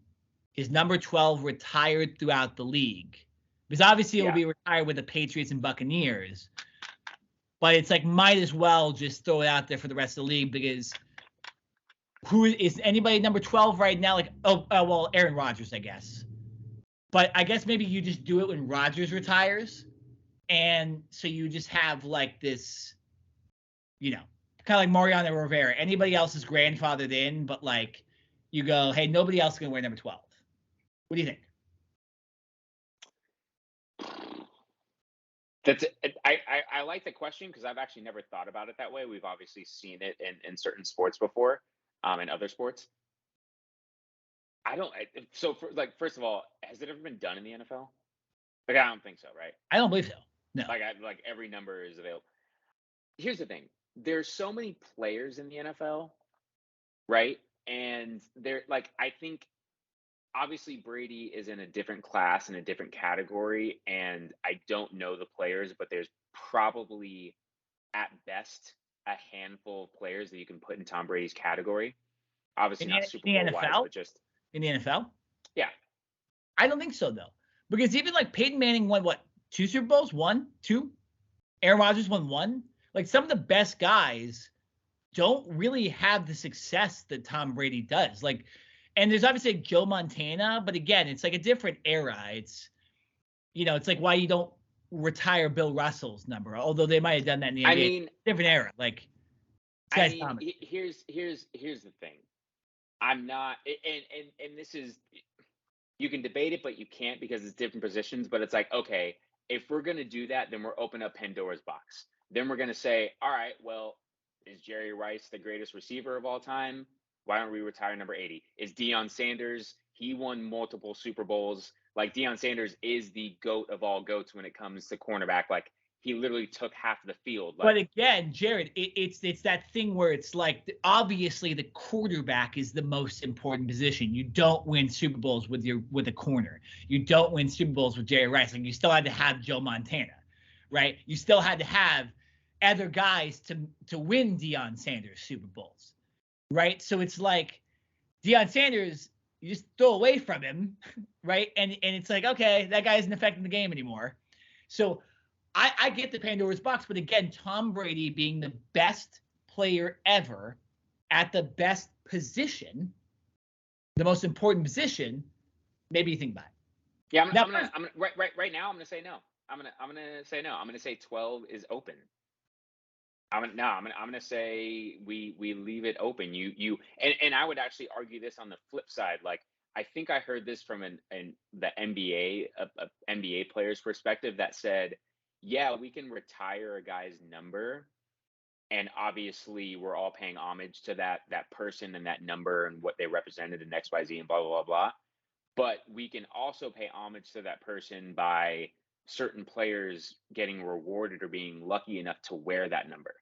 his number 12 retired throughout the league? Because obviously it will be retired with the Patriots and Buccaneers, but it's like might as well just throw it out there for the rest of the league because who is anybody number 12 right now? Like, well, Aaron Rodgers, I guess. But I guess maybe you just do it when Rodgers retires. And so you just have like this, kind of like Mariano Rivera. Anybody else is grandfathered in, but like you go, hey, nobody else is going to wear number 12. What do you think? I like the question because I've actually never thought about it that way. We've obviously seen it in certain sports before, in other sports. First of all, has it ever been done in the NFL? Like, I don't think so, right? I don't believe so. No. Like every number is available. Here's the thing. There's so many players in the NFL, right? And I think obviously Brady is in a different class, in a different category, and I don't know the players, but there's probably at best a handful of players that you can put in Tom Brady's category. Obviously not Super Bowl wise, but just in the NFL? Yeah. I don't think so, though. Because even like Peyton Manning won, 2 Super Bowls? 1? 2? Aaron Rodgers won 1? Like some of the best guys don't really have the success that Tom Brady does. Like, and there's obviously like Joe Montana, but again, it's like a different era. It's, it's like why you don't retire Bill Russell's number, although they might have done that in the NBA. I mean, different era. Like, here's the thing. I'm not, and this is, you can debate it, but you can't because it's different positions. But it's like, okay, if we're going to do that, then we're opening up Pandora's box. Then we're going to say, all right, well, is Jerry Rice the greatest receiver of all time? Why don't we retire number 80? Is Deion Sanders He won multiple Super Bowls. Like Deion Sanders is the GOAT of all GOATs when it comes to cornerback. Like he literally took half of the field. Like, but again, Jared, it's that thing where it's like obviously the quarterback is the most important position. You don't win Super Bowls with a corner. You don't win Super Bowls with Jerry Rice. Like you still had to have Joe Montana, right? You still had to have other guys to win Deion Sanders Super Bowls, right? So it's like Deion Sanders, you just throw away from him, right? And it's like, okay, that guy isn't affecting the game anymore. So I get the Pandora's box, but again, Tom Brady being the best player ever at the best position, the most important position, maybe you think about it. Yeah, I'm gonna right now I'm gonna say no. I'm gonna say no. I'm gonna say 12 is open. I'm gonna say we leave it open. And I would actually argue this on the flip side. Like I think I heard this from the NBA NBA player's perspective that said, yeah, we can retire a guy's number, and obviously we're all paying homage to that person and that number and what they represented in XYZ and blah blah blah blah. But we can also pay homage to that person by certain players getting rewarded or being lucky enough to wear that number.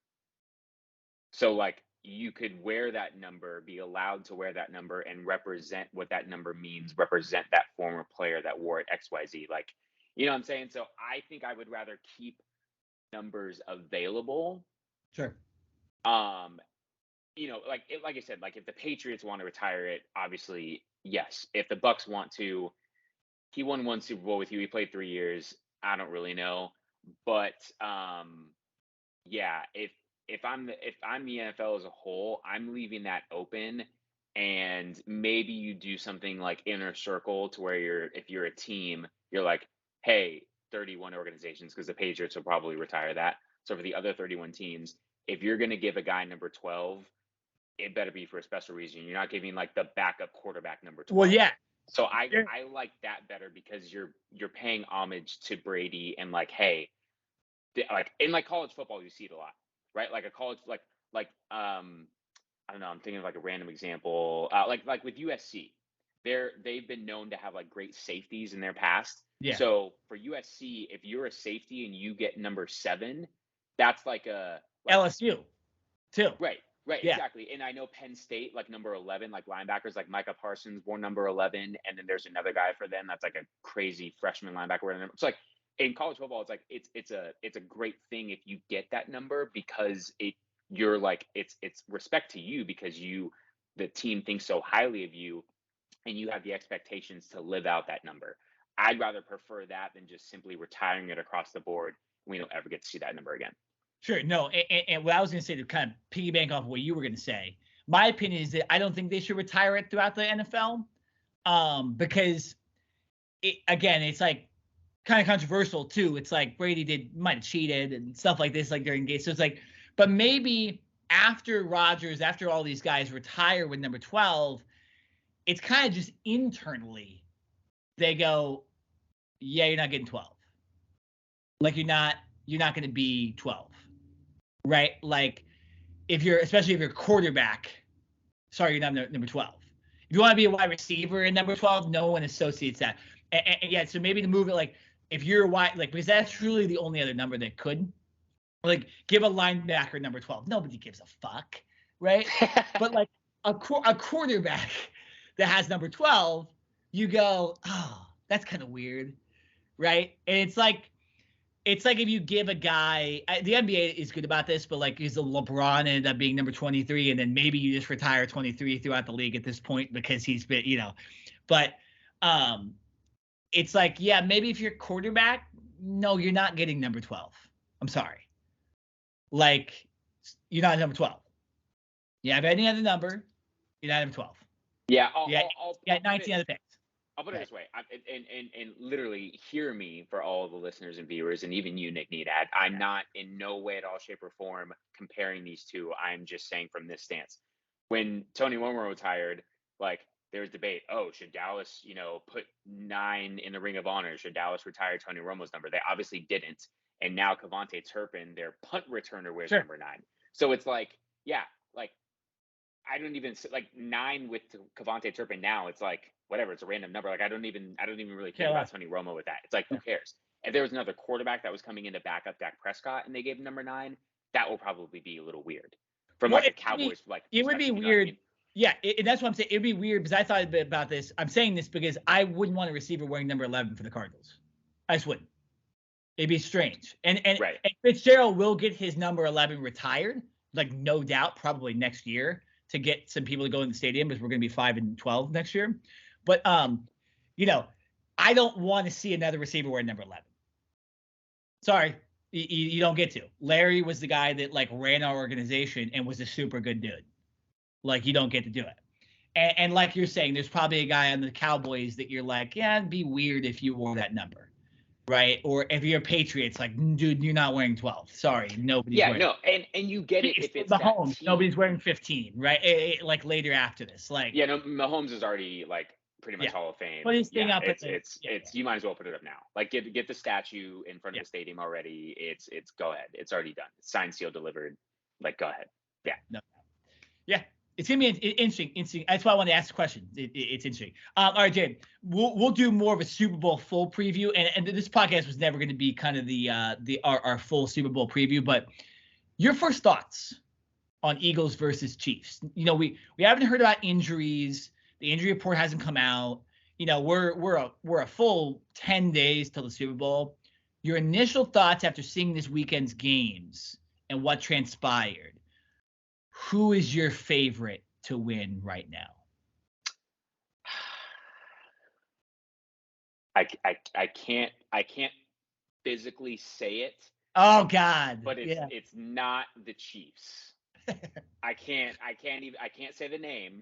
So like you could wear that number, be allowed to wear that number and represent what that number means, represent that former player that wore it XYZ. Like, you know what I'm saying? So I think I would rather keep numbers available. Sure. You know, like I said, like if the Patriots want to retire it, obviously, yes. If the Bucks want to, he won one Super Bowl with you. He played 3 years. I don't really know, but yeah, if I'm the NFL as a whole, I'm leaving that open, and maybe you do something like inner circle to where if you're a team, you're like, hey, 31 organizations, because the Patriots will probably retire that. So for the other 31 teams, if you're going to give a guy number 12, it better be for a special reason. You're not giving like the backup quarterback number 12. Well, yeah. So I like that better because you're paying homage to Brady, and like, hey, like in like college football, you see it a lot, right? Like a college I don't know, I'm thinking of like a random example. Like with USC, they've been known to have like great safeties in their past. Yeah. So for USC, if you're a safety and you get number 7, that's like LSU too. Right, Yeah. exactly. And I know Penn State, like number 11, like linebackers, like Micah Parsons, born number 11, and then there's another guy for them that's like a crazy freshman linebacker. It's like in college football, it's like it's a great thing if you get that number because you're like it's respect to you because the team thinks so highly of you, and you have the expectations to live out that number. I'd rather prefer that than just simply retiring it across the board. We don't ever get to see that number again. Sure. No, and what I was going to say to kind of piggyback off what you were going to say, my opinion is that I don't think they should retire it throughout the NFL, because it's like kind of controversial too. It's like Brady might have cheated and stuff like this, like during games. So it's like, but maybe after Rodgers, after all these guys retire with number 12, it's kind of just internally they go, yeah, you're not getting 12. Like you're not going to be 12. Right? Like especially if you're a quarterback, sorry, you're not number 12. If you want to be a wide receiver in number 12, no one associates that. And yeah, so maybe to move it, like if you're a wide, like, because that's truly the only other number that could, like, give a linebacker number 12. Nobody gives a fuck, right? But like a quarterback that has number 12, you go, oh, that's kind of weird, right? And it's like if you give a guy, the NBA is good about this, but like is the LeBron ended up being number 23, and then maybe you just retire 23 throughout the league at this point because he's been, but it's like, yeah, maybe if you're quarterback, no, you're not getting number 12. I'm sorry. Like you're not number 12. You have any other number, you're not number 12. Yeah. I'll 19 other picks. I'll put it this way, and literally hear me for all the listeners and viewers, and even you, Nick Nenad. I'm not in no way at all, shape, or form comparing these two. I'm just saying from this stance. When Tony Romo retired, like there was debate. Oh, should Dallas, put 9 in the Ring of Honor? Should Dallas retire Tony Romo's number? They obviously didn't. And now Kevontae Turpin, their punt returner, wears number 9. So it's like, yeah, like I don't even like 9 with Kevontae Turpin now. It's like whatever. It's a random number. Like I don't even really think Yeah, about Tony Romo with that. It's like, who cares? If there was another quarterback that was coming in to back up Dak Prescott and they gave him number 9, that will probably be a little weird from well, like a Cowboys it would be perspective, you know weird. what I mean? Yeah, that's what I'm saying. It'd be weird because I thought a bit about this. I'm saying this because I wouldn't want a receiver wearing number 11 for the Cardinals. I just wouldn't. It'd be strange. And Right. Fitzgerald will get his number 11 retired, like no doubt, probably next year to get some people to go in the stadium because we're going to be 5-12 next year. But you know, I don't want to see another receiver wearing number 11. Sorry, you don't get to. Larry was the guy that like ran our organization and was a super good dude. Like you don't get to do it. And like you're saying, there's probably a guy on the Cowboys that you're like, yeah, it'd be weird if you wore that number. Right? Or if you're Patriots, like, dude, you're not wearing 12. Sorry, nobody's wearing. Yeah, no, and you get it if it's Mahomes, that team. nobody's wearing 15, right? Like later after this, like. Yeah, no, Mahomes is already like pretty much Hall of Fame. Put his thing up. It's you might as well put it up now. Like get the statue in front of the stadium already. It's go ahead. It's already done. It's signed, sealed, delivered. Like go ahead. Yeah. No. Yeah. It's gonna be interesting. That's why I wanted to ask the question. It's interesting. All right, Jay. We'll do more of a Super Bowl full preview, and this podcast was never going to be kind of our full Super Bowl preview. But your first thoughts on Eagles versus Chiefs? You know, we haven't heard about injuries. The injury report hasn't come out. You know, we're a full 10 days till the Super Bowl. Your initial thoughts after seeing this weekend's games and what transpired. Who is your favorite to win right now? I can't physically say it. Oh God! But it's not the Chiefs. I can't say the name.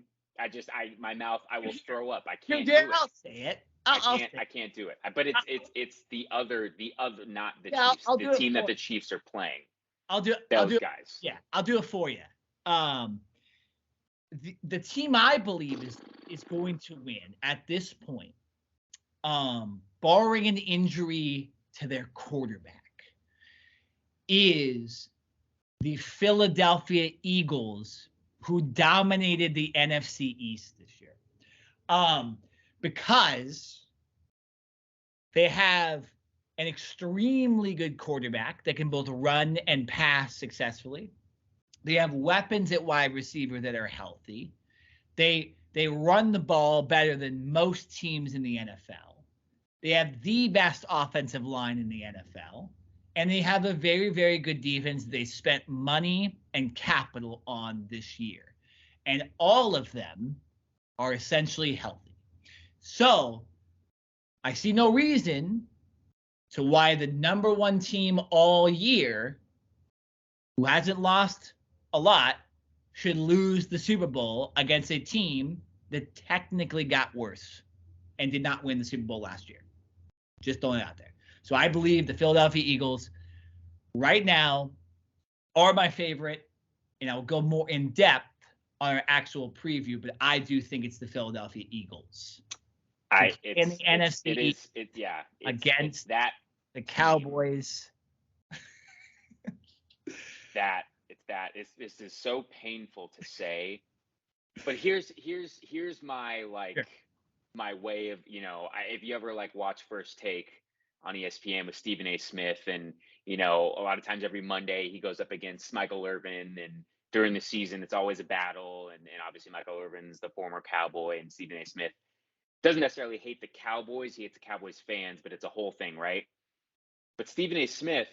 My mouth. I will throw up. I can't. I'll say it. I can't do it. But it's the other not the Chiefs. The team that the Chiefs are playing. I'll do those guys. Yeah, I'll do it for you. The team I believe is going to win at this point, barring an injury to their quarterback, is the Philadelphia Eagles, who dominated the NFC East this year. Because they have an extremely good quarterback that can both run and pass successfully. They have weapons at wide receiver that are healthy. They run the ball better than most teams in the NFL. They have the best offensive line in the NFL. And they have a very, very good defense they spent money and capital on this year. And all of them are essentially healthy. So I see no reason to why the number one team all year, who hasn't lost a lot, should lose the Super Bowl against a team that technically got worse and did not win the Super Bowl last year. Just throwing it out there. So I believe the Philadelphia Eagles right now are my favorite, and I'll go more in depth on our actual preview, but I do think it's the Philadelphia Eagles. In the NFC against the Cowboys. This is so painful to say, but here's my my way of, you know, if you ever watch First Take on ESPN with Stephen A. Smith, and you know, a lot of times every Monday he goes up against Michael Irvin, and during the season it's always a battle, and obviously Michael Irvin's the former Cowboy, and Stephen A. Smith doesn't necessarily hate the Cowboys, he hates the Cowboys fans, but it's a whole thing, right? But Stephen A. Smith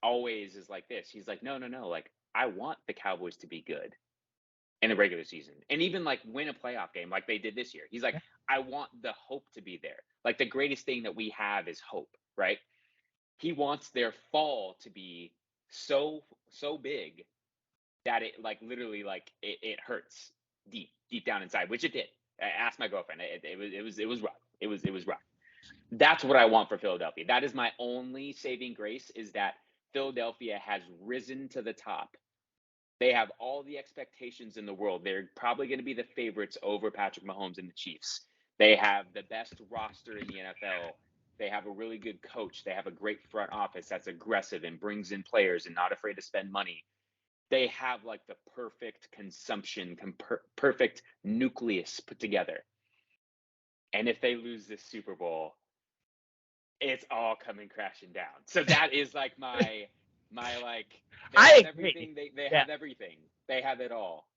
always is like this. He's like, no, like I want the Cowboys to be good in the regular season, and even win a playoff game like they did this year. He's like, I want the hope to be there. Like the greatest thing that we have is hope, right? He wants their fall to be so big that it literally it hurts deep down inside, which it did. I asked my girlfriend. It was rough. It was rough. That's what I want for Philadelphia. That is my only saving grace, is that Philadelphia has risen to the top. They have all the expectations in the world. They're probably going to be the favorites over Patrick Mahomes and the Chiefs. They have the best roster in the NFL. They have a really good coach. They have a great front office that's aggressive and brings in players and not afraid to spend money. They have the perfect consumption, perfect nucleus put together. And if they lose this Super Bowl, it's all coming crashing down. So that is like my like, they I have agree. everything. They have everything. They have it all.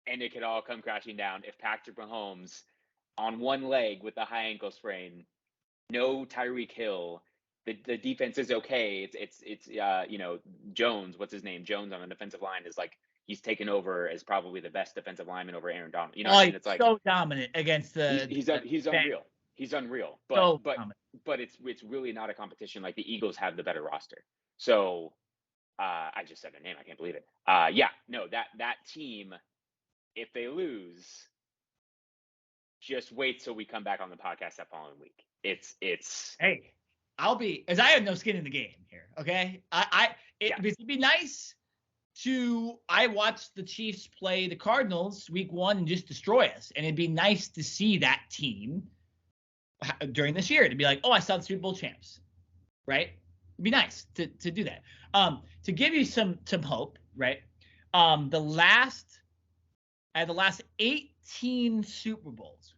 And it could all come crashing down if Patrick Mahomes on one leg with a high ankle sprain, no Tyreek Hill, the defense is okay. It's Jones, what's his name? Jones on the defensive line is like, he's taken over as probably the best defensive lineman over Aaron Donald. You know what I mean? It's like so dominant against he's unreal. He's unreal. But it's really not a competition. Like, the Eagles have the better roster. So I just said their name. I can't believe it. That team, if they lose, just wait till we come back on the podcast that following week. Hey, as I have no skin in the game here. Okay. It'd be nice I watched the Chiefs play the Cardinals week 1 and just destroy us. And it'd be nice to see that team during this year to be like, oh, I saw the Super Bowl champs, right? It'd be nice to do that. To give you some hope, right? The last 18 Super Bowls,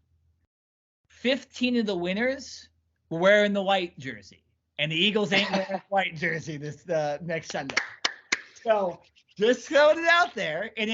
15 of the winners were wearing the white jersey, and the Eagles ain't wearing a white jersey this next Sunday. So just throwing it out there. And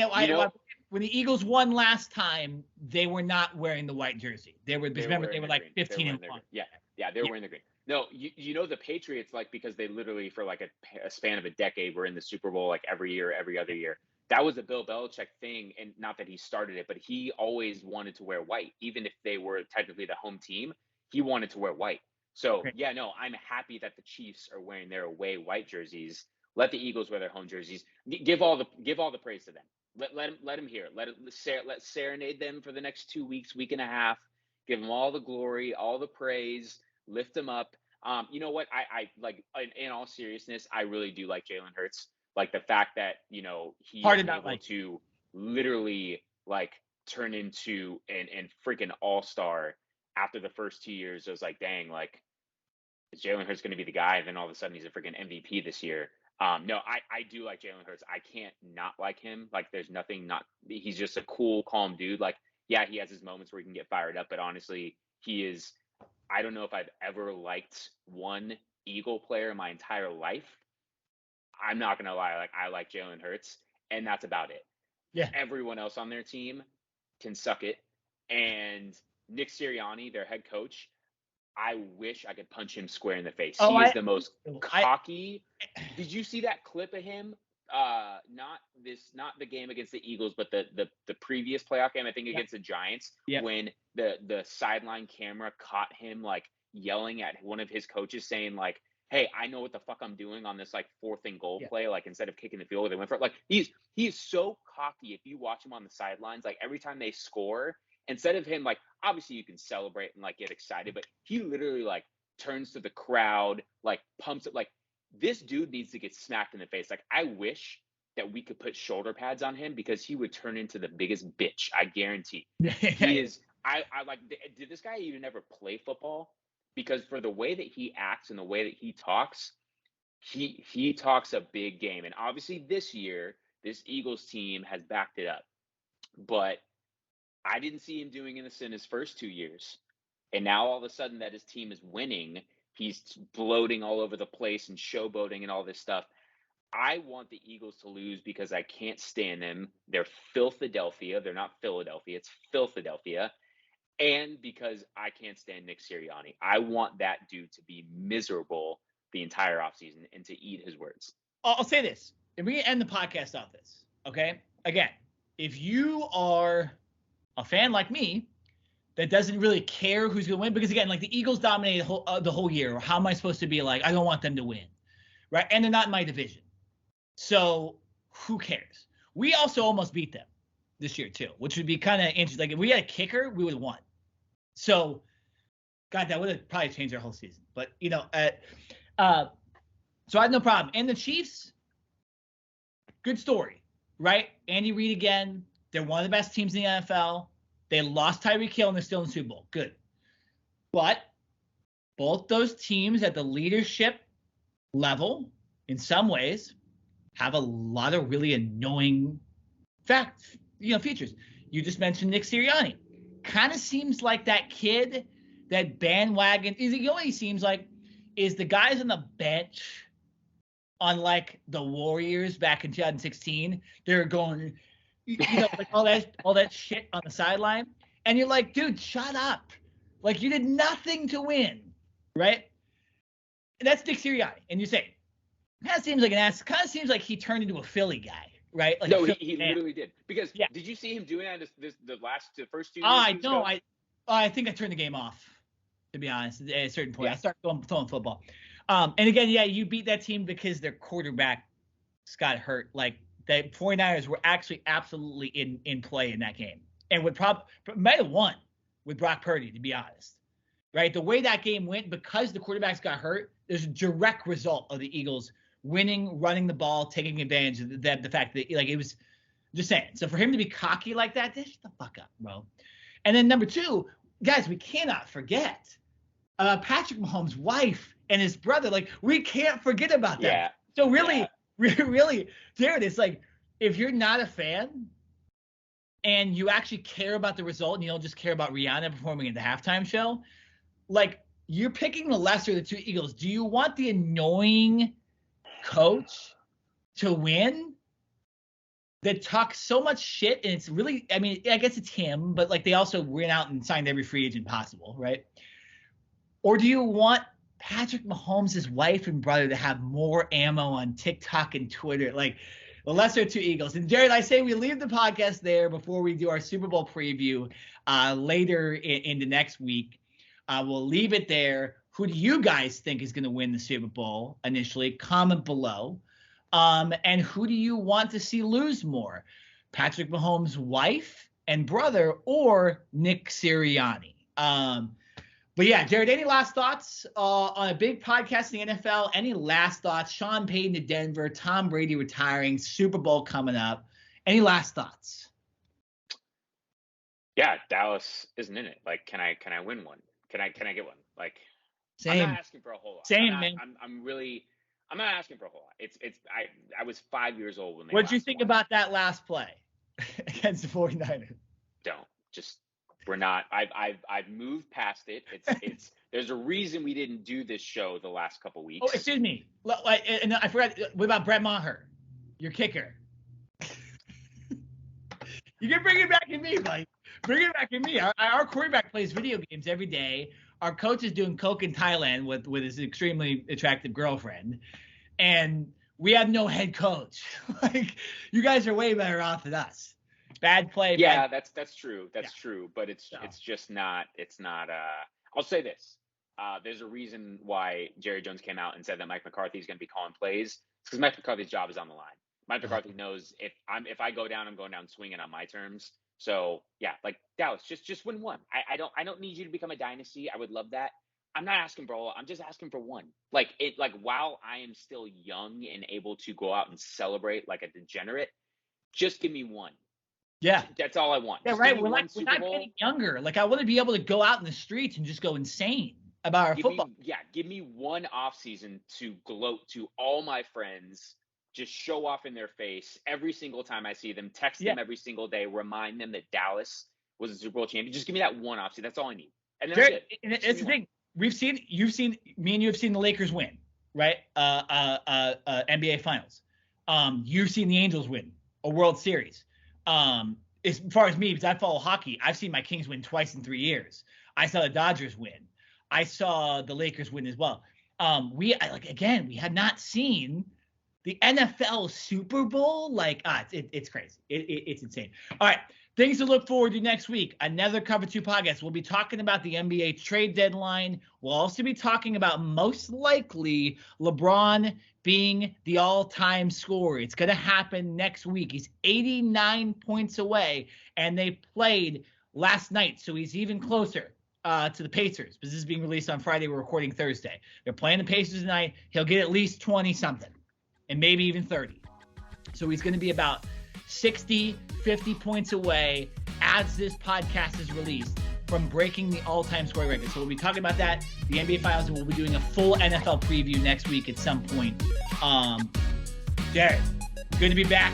when the Eagles won last time, they were not wearing the white jersey. They were like 15 and 1. Yeah, they were wearing the green. No, the Patriots, like, because they literally for like a span of a decade were in the Super Bowl like every year, every other year. That was a Bill Belichick thing, and not that he started it, but he always wanted to wear white, even if they were technically the home team. He wanted to wear white. So I'm happy that the Chiefs are wearing their away white jerseys. Let the Eagles wear their home jerseys. Give all the praise to them. Let them hear it. Let serenade them for the next 2 weeks, week and a half. Give them all the glory, all the praise. Lift them up. You know what? I like, in all seriousness, I really do like Jalen Hurts. Like, the fact that, he's able to literally like turn into and freaking all-star after the first 2 years. I was like, dang, like, is Jalen Hurts going to be the guy? And then all of a sudden he's a freaking MVP this year. No, I do like Jalen Hurts. I can't not like him. Like, there's nothing he's just a cool, calm dude. Like, yeah, he has his moments where he can get fired up, but honestly, I don't know if I've ever liked one Eagle player in my entire life. I'm not going to lie. Like, I like Jalen Hurts, and that's about it. Yeah. Everyone else on their team can suck it. And Nick Sirianni, their head coach, I wish I could punch him square in the face. He is the most cocky. Did you see that clip of him? Not the game against the Eagles, but the previous playoff game, I think against the Giants, when the sideline camera caught him like yelling at one of his coaches, saying like, hey, I know what the fuck I'm doing on this like 4th and goal play. Like, instead of kicking the field goal, they went for it. Like, he is so cocky. If you watch him on the sidelines, like, every time they score, instead of him, like, obviously you can celebrate and like get excited, but he literally like turns to the crowd, like pumps it. Like, this dude needs to get smacked in the face. Like, I wish that we could put shoulder pads on him, because he would turn into the biggest bitch. I guarantee. He is. I like. Did this guy even ever play football? Because for the way that he acts and the way that he talks talks a big game. And obviously this year, this Eagles team has backed it up. But I didn't see him doing this in his first 2 years. And now all of a sudden that his team is winning, he's bloating all over the place and showboating and all this stuff. I want the Eagles to lose because I can't stand them. They're Philadelphia. They're not Philadelphia. It's Philadelphia. And because I can't stand Nick Sirianni. I want that dude to be miserable the entire offseason and to eat his words. I'll say this, and we end the podcast off this, okay? Again, if you are a fan like me that doesn't really care who's going to win, because again, like, the Eagles dominated the whole year. How am I supposed to be like, I don't want them to win, right? And they're not in my division. So who cares? We also almost beat them this year too, which would be kind of interesting. Like, if we had a kicker, we would have won. So, God, that would have probably changed our whole season. But, so I had no problem. And the Chiefs, good story, right? Andy Reid again. They're one of the best teams in the NFL. They lost Tyreek Hill, and they're still in the Super Bowl. Good. But both those teams at the leadership level, in some ways, have a lot of really annoying features. You just mentioned Nick Sirianni. kind of seems like that kid, that bandwagon. He only seems like is the guys on the bench on like the Warriors back in 2016. They're going, like all that shit on the sideline, and you're like, dude, shut up. Like you did nothing to win, right? And that's Nick Sirianni, and you say, kind of seems like an ass. Kind of seems like he turned into a Philly guy, right? Like no, he literally did. Because yeah. Did you see him doing that the first 2 years? I think I turned the game off, to be honest. At a certain point, I started throwing football. And again, yeah, you beat that team because their quarterback got hurt. Like the 49ers were actually absolutely in play in that game, and might have won with Brock Purdy, to be honest. Right, the way that game went, because the quarterbacks got hurt, there's a direct result of the Eagles winning, running the ball, taking advantage of the fact that like it was. Just saying. So for him to be cocky like that, shut the fuck up, bro. And then number 2, guys, we cannot forget Patrick Mahomes' wife and his brother. Like we can't forget about that. Yeah. So really, Jared, it's like if you're not a fan and you actually care about the result and you don't just care about Rihanna performing at the halftime show, like you're picking the lesser of the 2 Eagles. Do you want the annoying coach to win that talks so much shit? And it's really, I mean, I guess it's him, but like they also went out and signed every free agent possible, right? Or do you want Patrick Mahomes' wife and brother to have more ammo on TikTok and Twitter? Like the lesser of 2 Eagles. And Jared, I say we leave the podcast there before we do our Super Bowl preview later in the next week. We'll leave it there. Who do you guys think is going to win the Super Bowl initially? Comment below. And who do you want to see lose more? Patrick Mahomes' wife and brother or Nick Sirianni? But yeah, Jared, any last thoughts on a big podcast in the NFL? Any last thoughts? Sean Payton to Denver, Tom Brady retiring, Super Bowl coming up. Any last thoughts? Yeah, Dallas isn't in it. Like, can I win one? Can I get one? Like, same. I'm not asking for a whole lot. Man. I'm not asking for a whole lot. I was 5 years old when they. What'd you think about that last play against the 49ers? We're not. I've moved past it. It's there's a reason we didn't do this show the last couple weeks. Oh, excuse me. And I forgot. What about Brett Maher, your kicker? You can bring it back to me, Mike. Bring it back to me. Our quarterback plays video games every day. Our coach is doing coke in Thailand with his extremely attractive girlfriend, and we have no head coach. Like you guys are way better off than us. Bad play. Yeah, that's true. That's true. But it's just not. It's not. I'll say this. There's a reason why Jerry Jones came out and said that Mike McCarthy is going to be calling plays. It's because Mike McCarthy's job is on the line. Mike McCarthy knows if I go down, I'm going down swinging on my terms. So yeah, like Dallas, just win one. I don't need you to become a dynasty. I would love that. I'm not asking for all. I'm just asking for one. Like while I am still young and able to go out and celebrate like a degenerate, just give me one. Yeah, that's all I want. Yeah, just right. We're not getting younger. Like I want to be able to go out in the streets and just go insane about our football. Give me one off season to gloat to all my friends. Just show off in their face every single time I see them, text them every single day, remind them that Dallas was a Super Bowl champion. Just give me that one offseason. That's all I need. And then it's the thing. You've seen the Lakers win, right? NBA Finals. You've seen the Angels win a World Series. As far as me, because I follow hockey, I've seen my Kings win twice in 3 years. I saw the Dodgers win. I saw the Lakers win as well. We have not seen the NFL Super Bowl, it's crazy. It's insane. All right, things to look forward to next week. Another Cover 2 podcast. We'll be talking about the NBA trade deadline. We'll also be talking about most likely LeBron being the all-time scorer. It's going to happen next week. He's 89 points away, and they played last night, so he's even closer to the Pacers. Because this is being released on Friday. We're recording Thursday. They're playing the Pacers tonight. He'll get at least 20-something. And maybe even 30. So he's going to be about 60, 50 points away as this podcast is released from breaking the all-time scoring record. So we'll be talking about that, the NBA Finals, and we'll be doing a full NFL preview next week at some point. Jared, good to be back.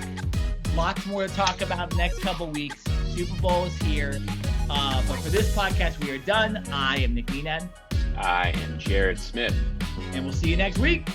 Lots more to talk about next couple weeks. Super Bowl is here. But for this podcast, we are done. I am Nick Nenad. I am Jared Smith. And we'll see you next week.